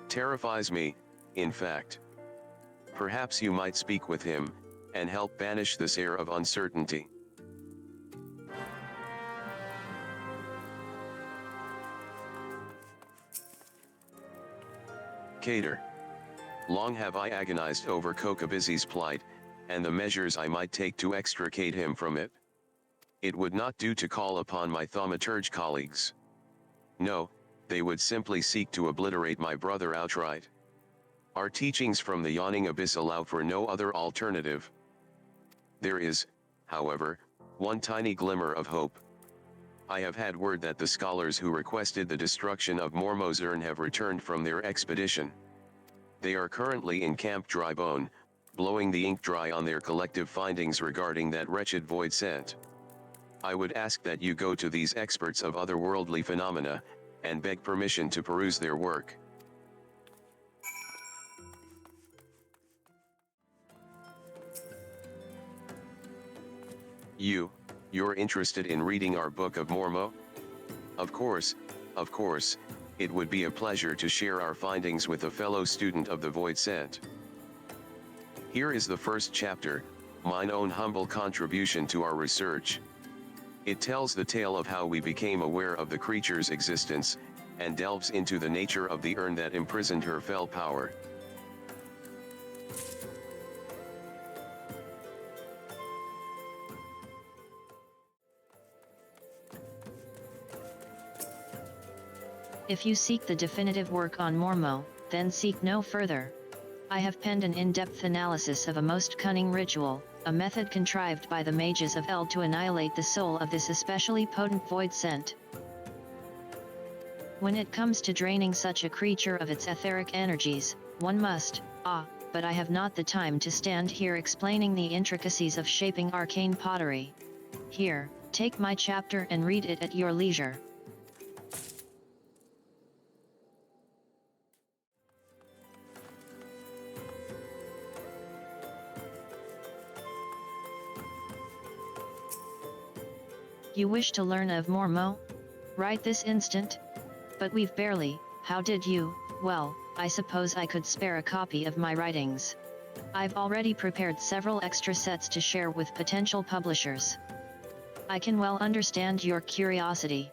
Terrifies me, in fact. Perhaps you might speak with him, and help banish this air of uncertainty. Cater. Long have I agonized over Kokabizi's plight, and the measures I might take to extricate him from it. It would not do to call upon my Thaumaturge colleagues. No, they would simply seek to obliterate my brother outright. Our teachings from the yawning abyss allow for no other alternative. There is, however, one tiny glimmer of hope. I have had word that the scholars who requested the destruction of Mormo's urn have returned from their expedition. They are currently in Camp Drybone, blowing the ink dry on their collective findings regarding that wretched void scent. I would ask that you go to these experts of otherworldly phenomena, and beg permission to peruse their work. You're interested in reading our Book of Mormo? Of course, it would be a pleasure to share our findings with a fellow student of the Void Scent. Here is the first chapter, mine own humble contribution to our research. It tells the tale of how we became aware of the creature's existence, and delves into the nature of the urn that imprisoned her fell power. If you seek the definitive work on Mormo, then seek no further. I have penned an in-depth analysis of a most cunning ritual, a method contrived by the mages of Eld to annihilate the soul of this especially potent void scent. When it comes to draining such a creature of its etheric energies, one must, but I have not the time to stand here explaining the intricacies of shaping arcane pottery. Here, take my chapter and read it at your leisure. You wish to learn of Mormo? Right this instant? But we've barely, how did you? Well, I suppose I could spare a copy of my writings. I've already prepared several extra sets to share with potential publishers. I can well understand your curiosity.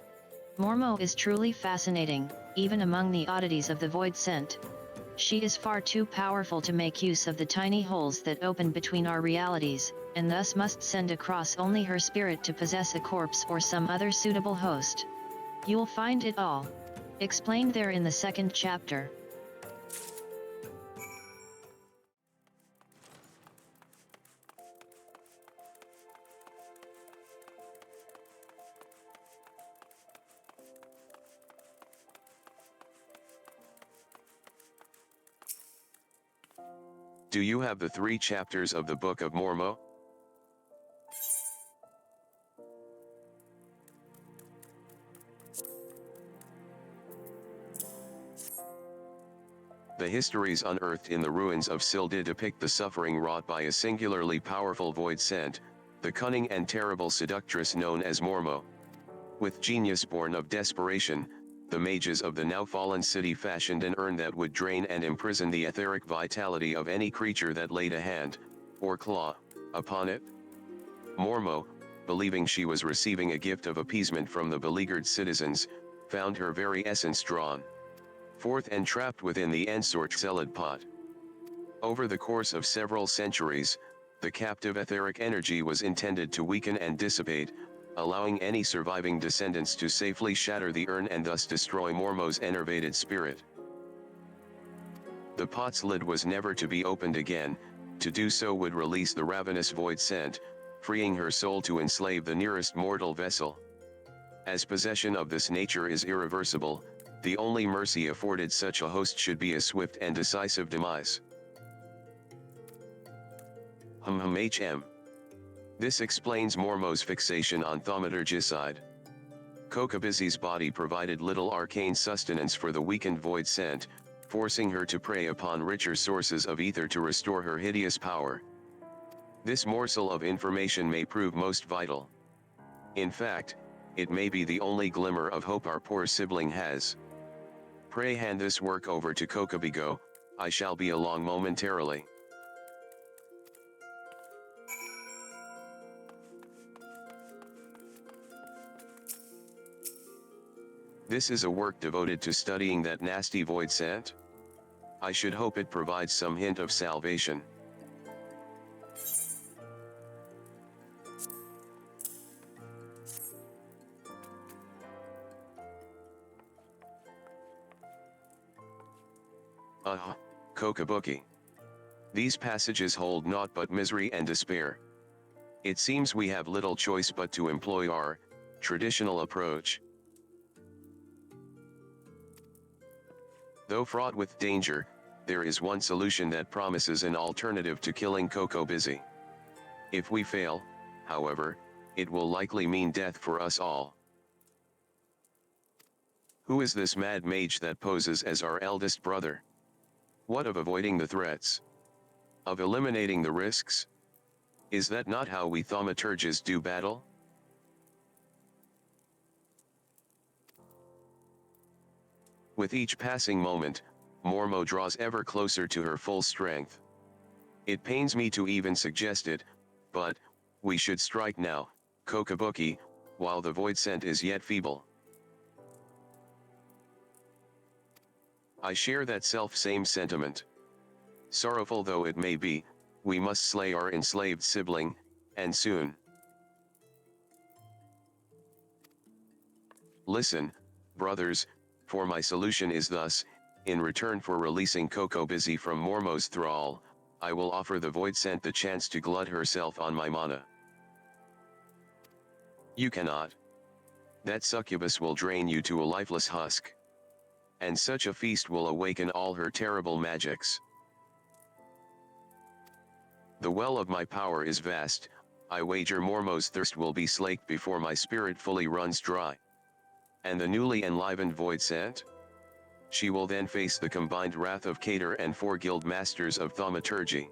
Mormo is truly fascinating, even among the oddities of the void scent. She is far too powerful to make use of the tiny holes that open between our realities, and thus must send across only her spirit to possess a corpse or some other suitable host. You'll find it all explained there in the second chapter. Do you have the 3 chapters of the Book of Mormo? The histories unearthed in the ruins of Silda depict the suffering wrought by a singularly powerful void sent, the cunning and terrible seductress known as Mormo. With genius born of desperation, the mages of the now-fallen city fashioned an urn that would drain and imprison the etheric vitality of any creature that laid a hand, or claw, upon it. Mormo, believing she was receiving a gift of appeasement from the beleaguered citizens, found her very essence drawn forth and trapped within the ensorceled pot. Over the course of several centuries, the captive etheric energy was intended to weaken and dissipate, allowing any surviving descendants to safely shatter the urn and thus destroy Mormo's enervated spirit. The pot's lid was never to be opened again. To do so would release the ravenous void sent, freeing her soul to enslave the nearest mortal vessel. As possession of this nature is irreversible, the only mercy afforded such a host should be a swift and decisive demise. HM. This explains Mormo's fixation on thaumaturgicide. Kokobizi's body provided little arcane sustenance for the weakened void sent, forcing her to prey upon richer sources of ether to restore her hideous power. This morsel of information may prove most vital. In fact, it may be the only glimmer of hope our poor sibling has. Pray hand this work over to Kokobigo, I shall be along momentarily. This is a work devoted to studying that nasty void sent? I should hope it provides some hint of salvation. Kokobuki. These passages hold naught but misery and despair. It seems we have little choice but to employ our traditional approach. Though fraught with danger, there is one solution that promises an alternative to killing Kokobizi. If we fail, however, it will likely mean death for us all. Who is this mad mage that poses as our eldest brother? What of avoiding the threats? Of eliminating the risks? Is that not how we thaumaturges do battle? With each passing moment, Mormo draws ever closer to her full strength. It pains me to even suggest it, but we should strike now, Kokobuki, while the void scent is yet feeble. I share that self-same sentiment. Sorrowful though it may be, we must slay our enslaved sibling, and soon. Listen, brothers, for my solution is thus: in return for releasing Kokobizi from Mormo's thrall, I will offer the void sent the chance to glut herself on my mana. You cannot. That succubus will drain you to a lifeless husk. And such a feast will awaken all her terrible magics. The well of my power is vast, I wager Mormo's thirst will be slaked before my spirit fully runs dry. And the newly enlivened void sent? She will then face the combined wrath of Cater and 4 guild masters of thaumaturgy.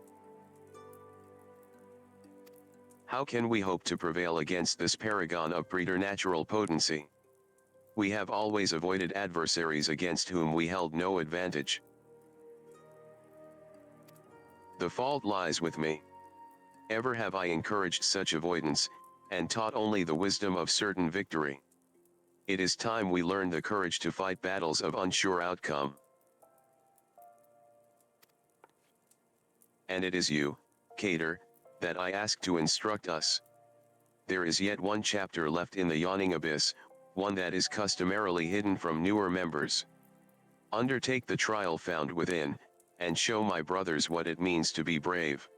How can we hope to prevail against this paragon of preternatural potency? We have always avoided adversaries against whom we held no advantage. The fault lies with me. Ever have I encouraged such avoidance, and taught only the wisdom of certain victory. It is time we learned the courage to fight battles of unsure outcome. and it is you, Cater, that I ask to instruct us. There is yet one chapter left in the yawning abyss, one that is customarily hidden from newer members. Undertake the trial found within, and show my brothers what it means to be brave.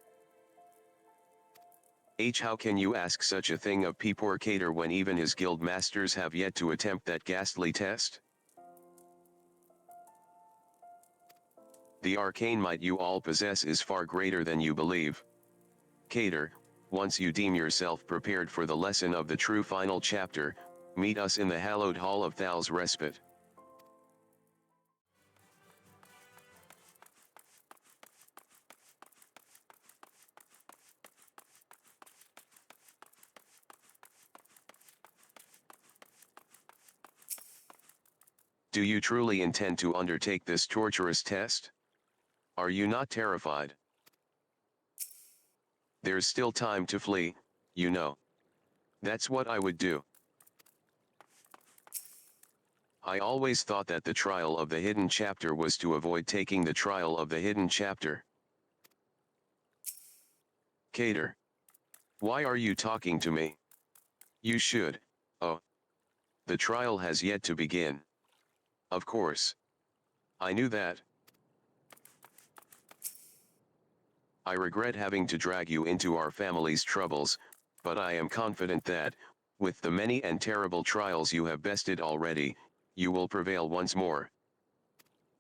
How can you ask such a thing of poor Cater when even his guild masters have yet to attempt that ghastly test? The arcane might you all possess is far greater than you believe. Cater, once you deem yourself prepared for the lesson of the true final chapter, meet us in the hallowed hall of Thal's respite. Do you truly intend to undertake this torturous test? Are you not terrified? There's still time to flee, you know. That's what I would do. I always thought that the trial of the hidden chapter was to avoid taking the trial of the hidden chapter. Cater. Why are you talking to me? You should. Oh. The trial has yet to begin. Of course. I knew that. I regret having to drag you into our family's troubles, but I am confident that, with the many and terrible trials you have bested already, you will prevail once more.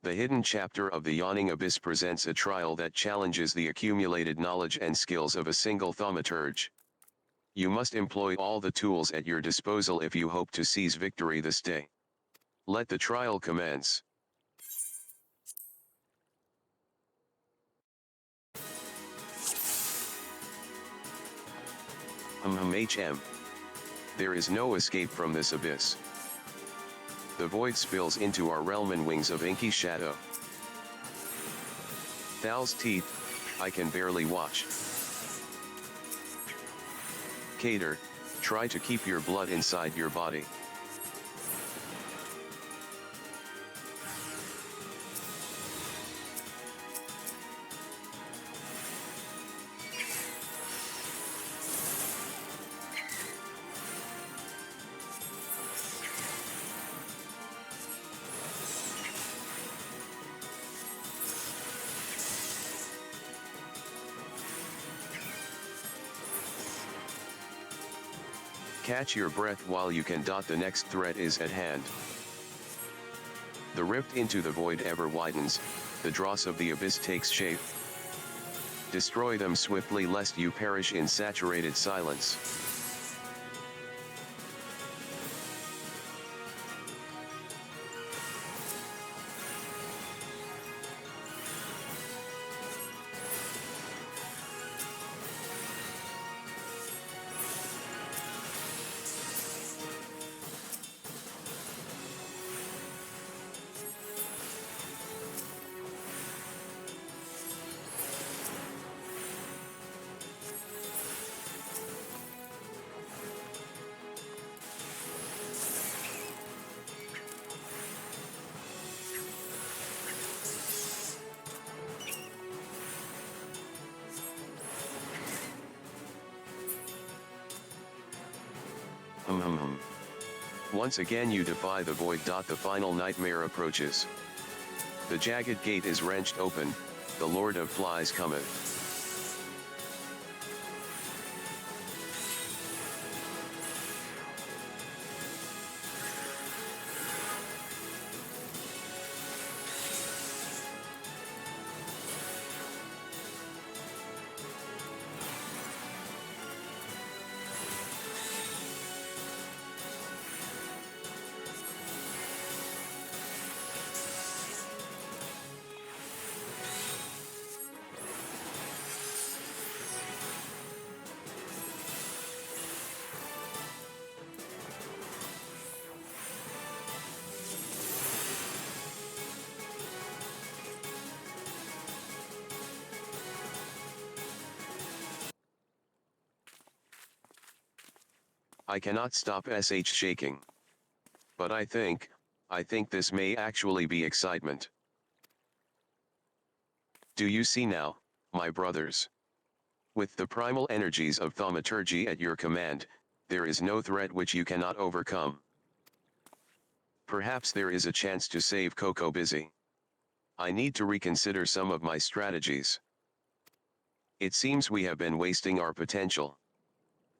The hidden chapter of the Yawning Abyss presents a trial that challenges the accumulated knowledge and skills of a single thaumaturge. You must employ all the tools at your disposal if you hope to seize victory this day. Let the trial commence. HM. There is no escape from this abyss. The void spills into our realm in wings of inky shadow. Thal's teeth, I can barely watch. Cater, try to keep your blood inside your body. Catch your breath while you can. The next threat is at hand. The rift into the void ever widens, the dross of the abyss takes shape. Destroy them swiftly lest you perish in saturated silence. Once again you defy the void. The final nightmare approaches. The jagged gate is wrenched open, the Lord of Flies cometh. I cannot stop shaking. But I think this may actually be excitement. Do you see now, my brothers. With the primal energies of thaumaturgy at your command, there is no threat which you cannot overcome. Perhaps there is a chance to save Coco Busy. I need to reconsider some of my strategies. It seems we have been wasting our potential.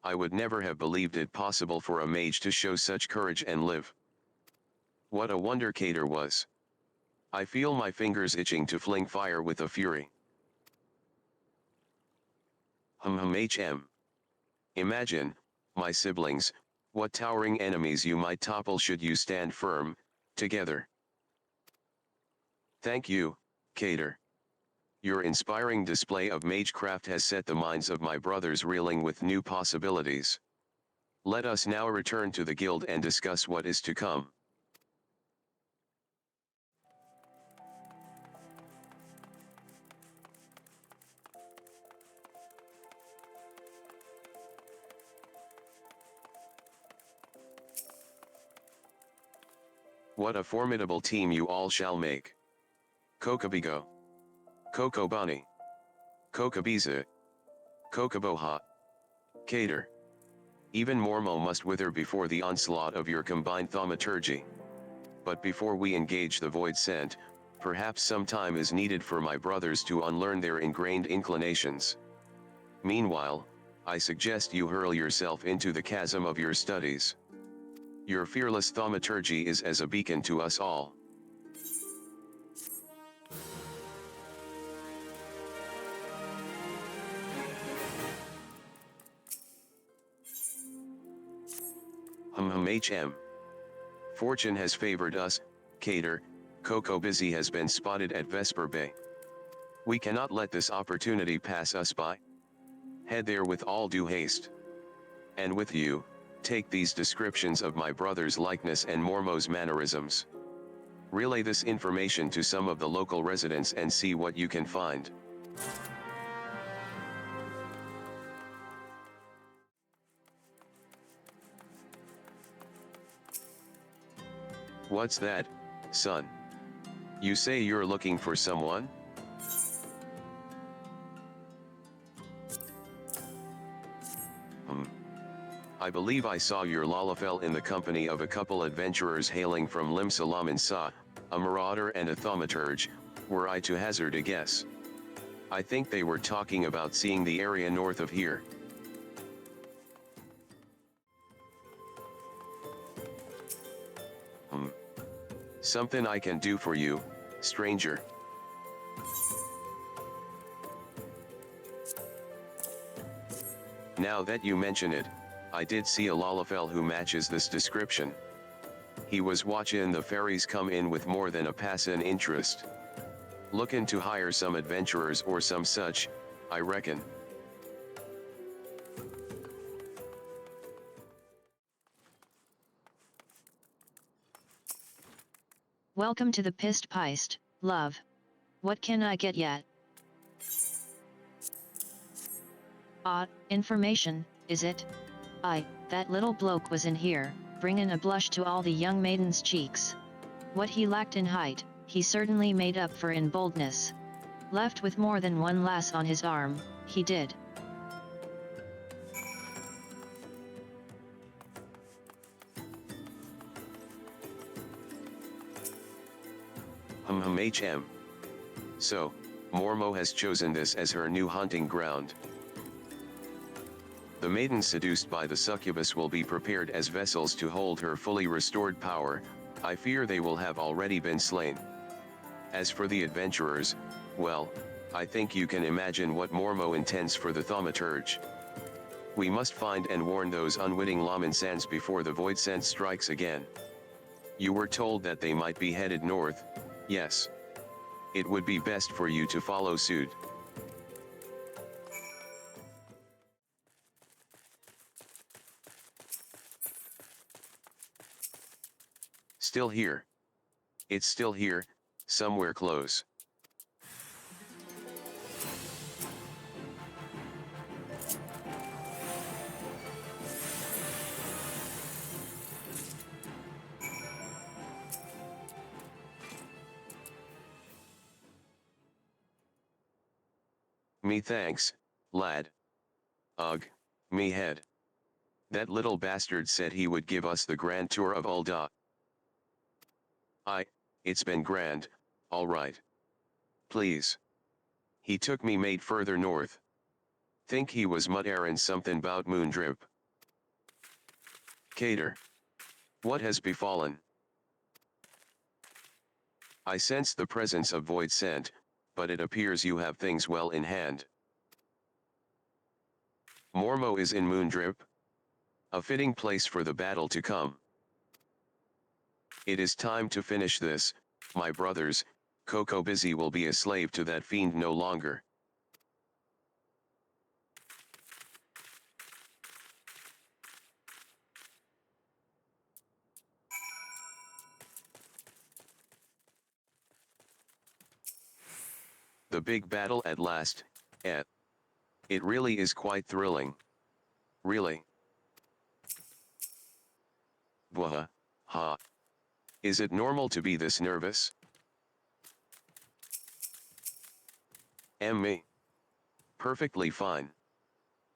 I would never have believed it possible for a mage to show such courage and live. What a wonder Cater was. I feel my fingers itching to fling fire with a fury. Imagine, my siblings, what towering enemies you might topple should you stand firm, together. Thank you, Cater. Your inspiring display of magecraft has set the minds of my brothers reeling with new possibilities. Let us now return to the guild and discuss what is to come. What a formidable team you all shall make. Kokobigo. Kokobani. Kokobiza. Kokoboha. Cater. Even Mormo must wither before the onslaught of your combined thaumaturgy. But before we engage the void scent, perhaps some time is needed for my brothers to unlearn their ingrained inclinations. Meanwhile, I suggest you hurl yourself into the chasm of your studies. Your fearless thaumaturgy is as a beacon to us all. Fortune has favored us, Cater. Coco Busy has been spotted at Vesper Bay. We cannot let this opportunity pass us by. Head there with all due haste. And with you, take these descriptions of my brother's likeness and Mormo's mannerisms. Relay this information to some of the local residents and see what you can find. What's that, son? You say you're looking for someone? I believe I saw your Lalafell in the company of a couple adventurers hailing from Lim Salaman Sa, a marauder and a thaumaturge, were I to hazard a guess. I think they were talking about seeing the area north of here. Something I can do for you, stranger. Now that you mention it, I did see a Lalafell who matches this description. He was watching the ferries come in with more than a passin' interest. Looking to hire some adventurers or some such, I reckon. Welcome to the Pissed Peist, love. What can I get yet? Information, is it? That little bloke was in here, bringing a blush to all the young maidens' cheeks. What he lacked in height, he certainly made up for in boldness. Left with more than one lass on his arm, he did. So, Mormo has chosen this as her new hunting ground. The maidens seduced by the succubus will be prepared as vessels to hold her fully restored power. I fear they will have already been slain. As for the adventurers, well, I think you can imagine what Mormo intends for the thaumaturge. We must find and warn those unwitting Lamansans before the void scent strikes again. You were told that they might be headed north, yes. It would be best for you to follow suit. Still here. It's still here, somewhere close. Me thanks, lad. Ugh, me head. That little bastard said he would give us the grand tour of Ul'dah. It's been grand, alright. Please. He took me mate further north. Think he was mutterin' something bout moon drip. Cater. What has befallen? I sense the presence of void scent, but it appears you have things well in hand. Mormo is in Moondrip. A fitting place for the battle to come. It is time to finish this, my brothers. Coco Busy will be a slave to that fiend no longer. The big battle at last, eh? It really is quite thrilling. Really? Bwah, ha. Is it normal to be this nervous? Me. Perfectly fine.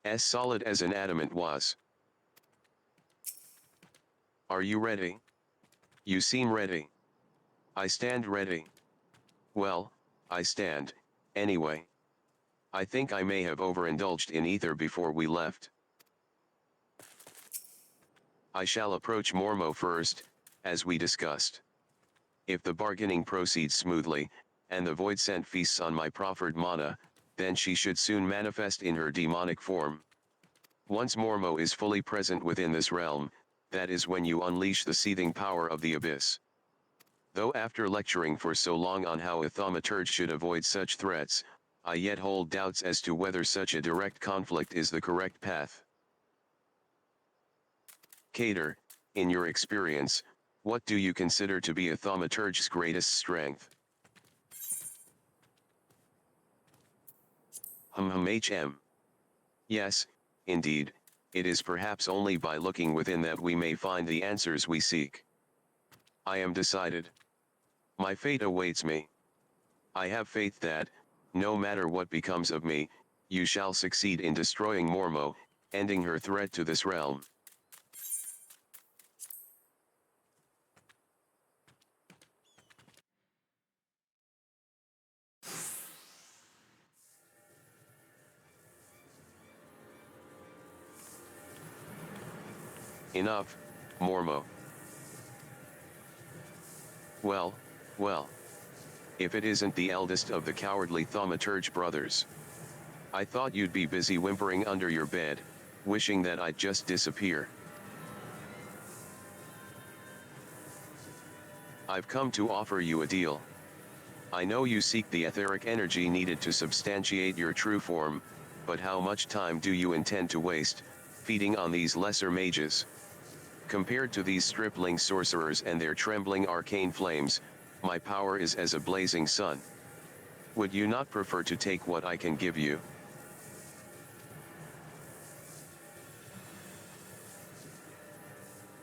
As solid as an adamant was. Are you ready? You seem ready. I stand ready. Well, I stand, anyway. I think I may have overindulged in ether before we left. I shall approach Mormo first, as we discussed. If the bargaining proceeds smoothly, and the void scent feasts on my proffered mana, then she should soon manifest in her demonic form. Once Mormo is fully present within this realm, that is when you unleash the seething power of the abyss. Though after lecturing for so long on how a thaumaturge should avoid such threats, I yet hold doubts as to whether such a direct conflict is the correct path. Cater, in your experience, what do you consider to be a thaumaturge's greatest strength? Yes, indeed, it is perhaps only by looking within that we may find the answers we seek. I am decided. My fate awaits me. I have faith that, no matter what becomes of me, you shall succeed in destroying Mormo, ending her threat to this realm. Enough, Mormo. Well, well. If it isn't the eldest of the cowardly Thaumaturge brothers. I thought you'd be busy whimpering under your bed, wishing that I'd just disappear. I've come to offer you a deal. I know you seek the etheric energy needed to substantiate your true form, but how much time do you intend to waste, feeding on these lesser mages? Compared to these stripling sorcerers and their trembling arcane flames, my power is as a blazing sun. Would you not prefer to take what I can give you?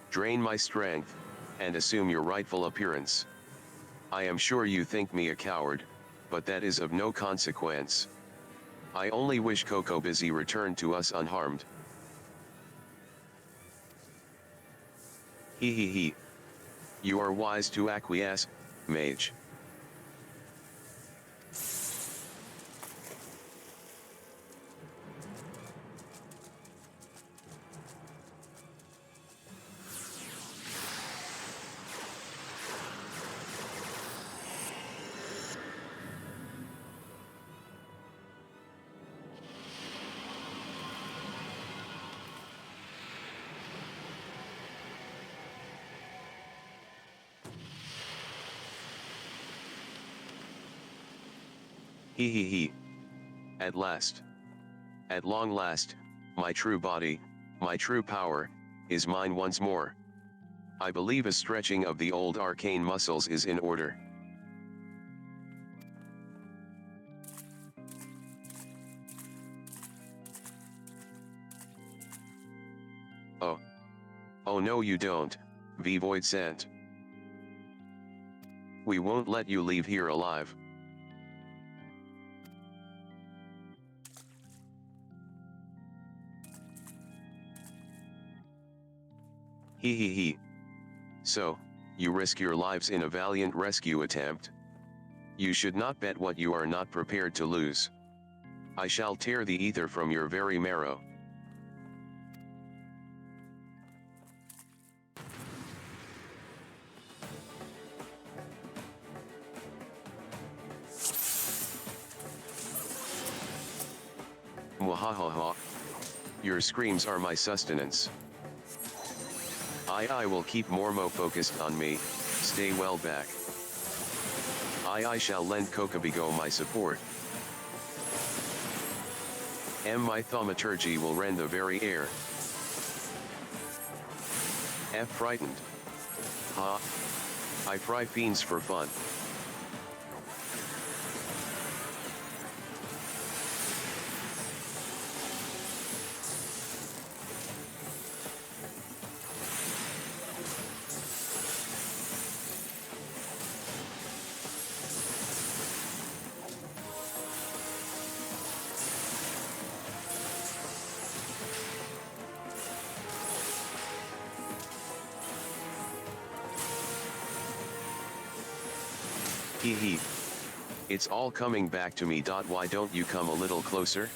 Drain my strength, and assume your rightful appearance. I am sure you think me a coward, but that is of no consequence. I only wish Coco Busy returned to us unharmed. He he he. You are wise to acquiesce, mage. He he he. At last. At long last, my true body, my true power, is mine once more. I believe a stretching of the old arcane muscles is in order. Oh. Oh no you don't, V Void Scent. We won't let you leave here alive. He he he. So, you risk your lives in a valiant rescue attempt? You should not bet what you are not prepared to lose. I shall tear the ether from your very marrow. Mwahaha. Your screams are my sustenance. I will keep Mormo focused on me, stay well back. I shall lend Kokobigo my support. My thaumaturgy will rend the very air. F frightened. Ha. I fry fiends for fun. Hee hee. It's all coming back to me. Why don't you come a little closer?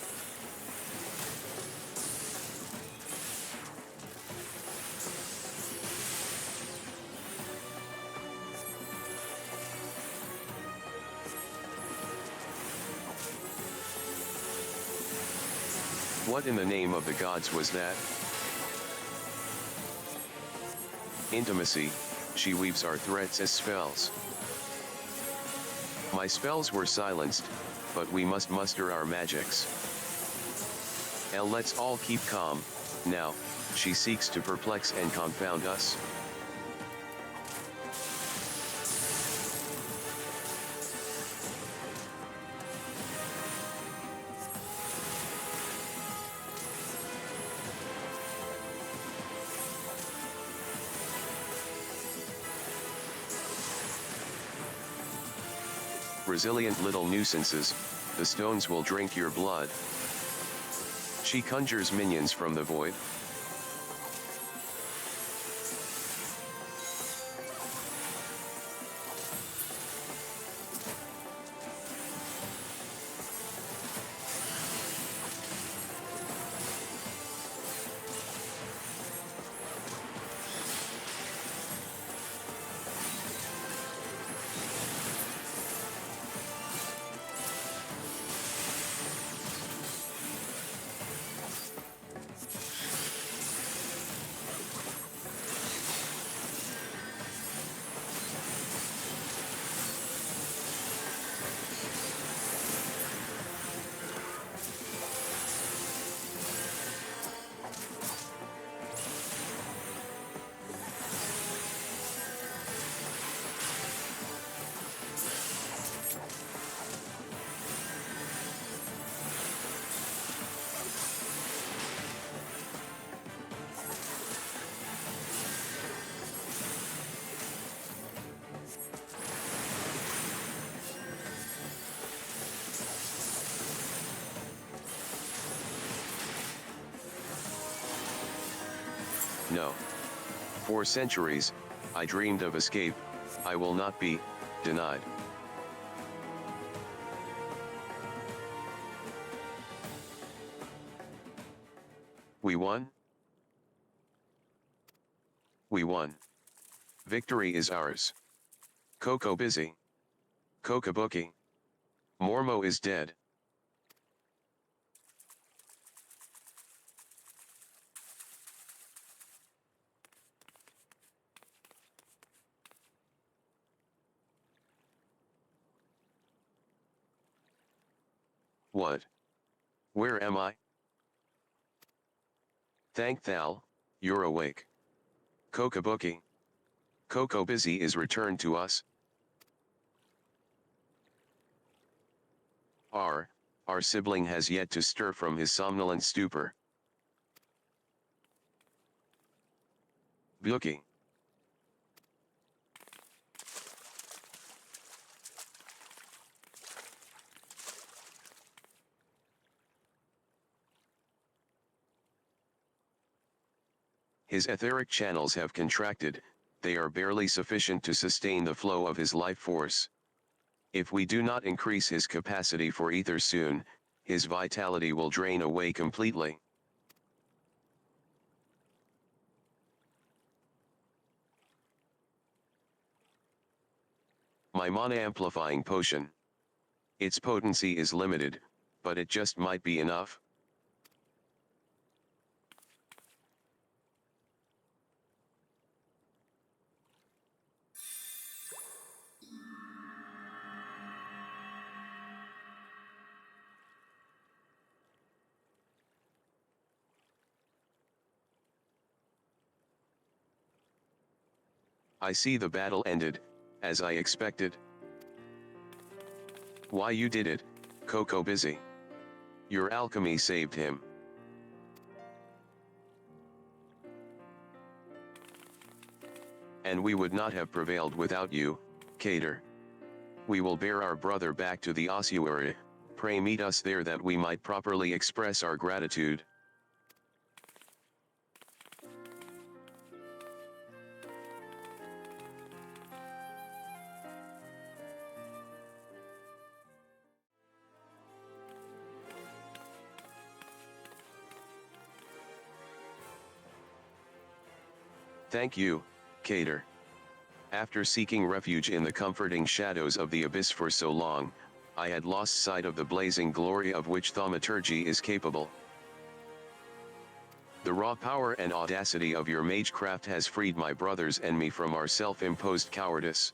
What in the name of the gods was that? Intimacy, she weaves our threats as spells. My spells were silenced, but we must muster our magics. Let's all keep calm, now, she seeks to perplex and confound us. Resilient little nuisances, the stones will drink your blood. She conjures minions from the void. No. For centuries, I dreamed of escape, I will not be denied. We won? We won. Victory is ours. Coco busy. Coca booking. Mormo is dead. What? Where am I? Thank Thal, you're awake. Coca booking. Coco busy is returned to us. Our sibling has yet to stir from his somnolent stupor. Booking. His etheric channels have contracted, they are barely sufficient to sustain the flow of his life force. If we do not increase his capacity for ether soon, his vitality will drain away completely. My mana amplifying potion. Its potency is limited, but it just might be enough. I see the battle ended, as I expected. Why you did it, Coco Busy. Your alchemy saved him. And we would not have prevailed without you, Cater. We will bear our brother back to the ossuary, pray meet us there that we might properly express our gratitude. Thank you, Cater. After seeking refuge in the comforting shadows of the abyss for so long, I had lost sight of the blazing glory of which thaumaturgy is capable. The raw power and audacity of your magecraft has freed my brothers and me from our self-imposed cowardice.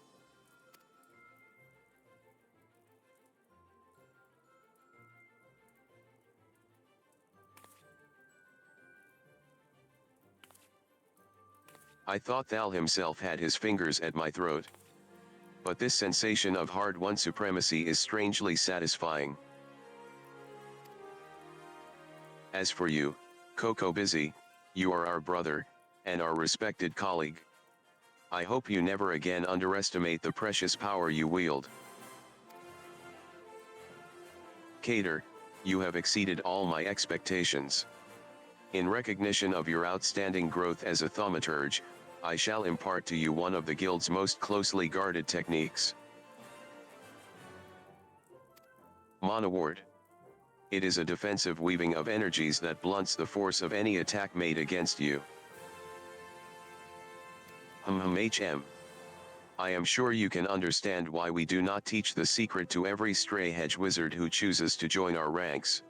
I thought Thal himself had his fingers at my throat. But this sensation of hard-won supremacy is strangely satisfying. As for you, Coco Busy, you are our brother, and our respected colleague. I hope you never again underestimate the precious power you wield. Cater, you have exceeded all my expectations. In recognition of your outstanding growth as a thaumaturge, I shall impart to you one of the guild's most closely guarded techniques. Mana Ward. It is a defensive weaving of energies that blunts the force of any attack made against you. HM. I am sure you can understand why we do not teach the secret to every stray hedge wizard who chooses to join our ranks.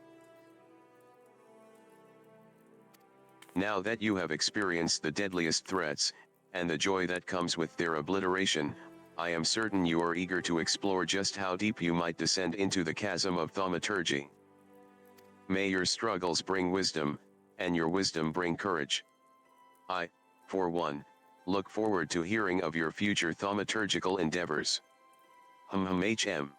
Now that you have experienced the deadliest threats, and the joy that comes with their obliteration, I am certain you are eager to explore just how deep you might descend into the chasm of thaumaturgy. May your struggles bring wisdom, and your wisdom bring courage. I, for one, look forward to hearing of your future thaumaturgical endeavors. HM.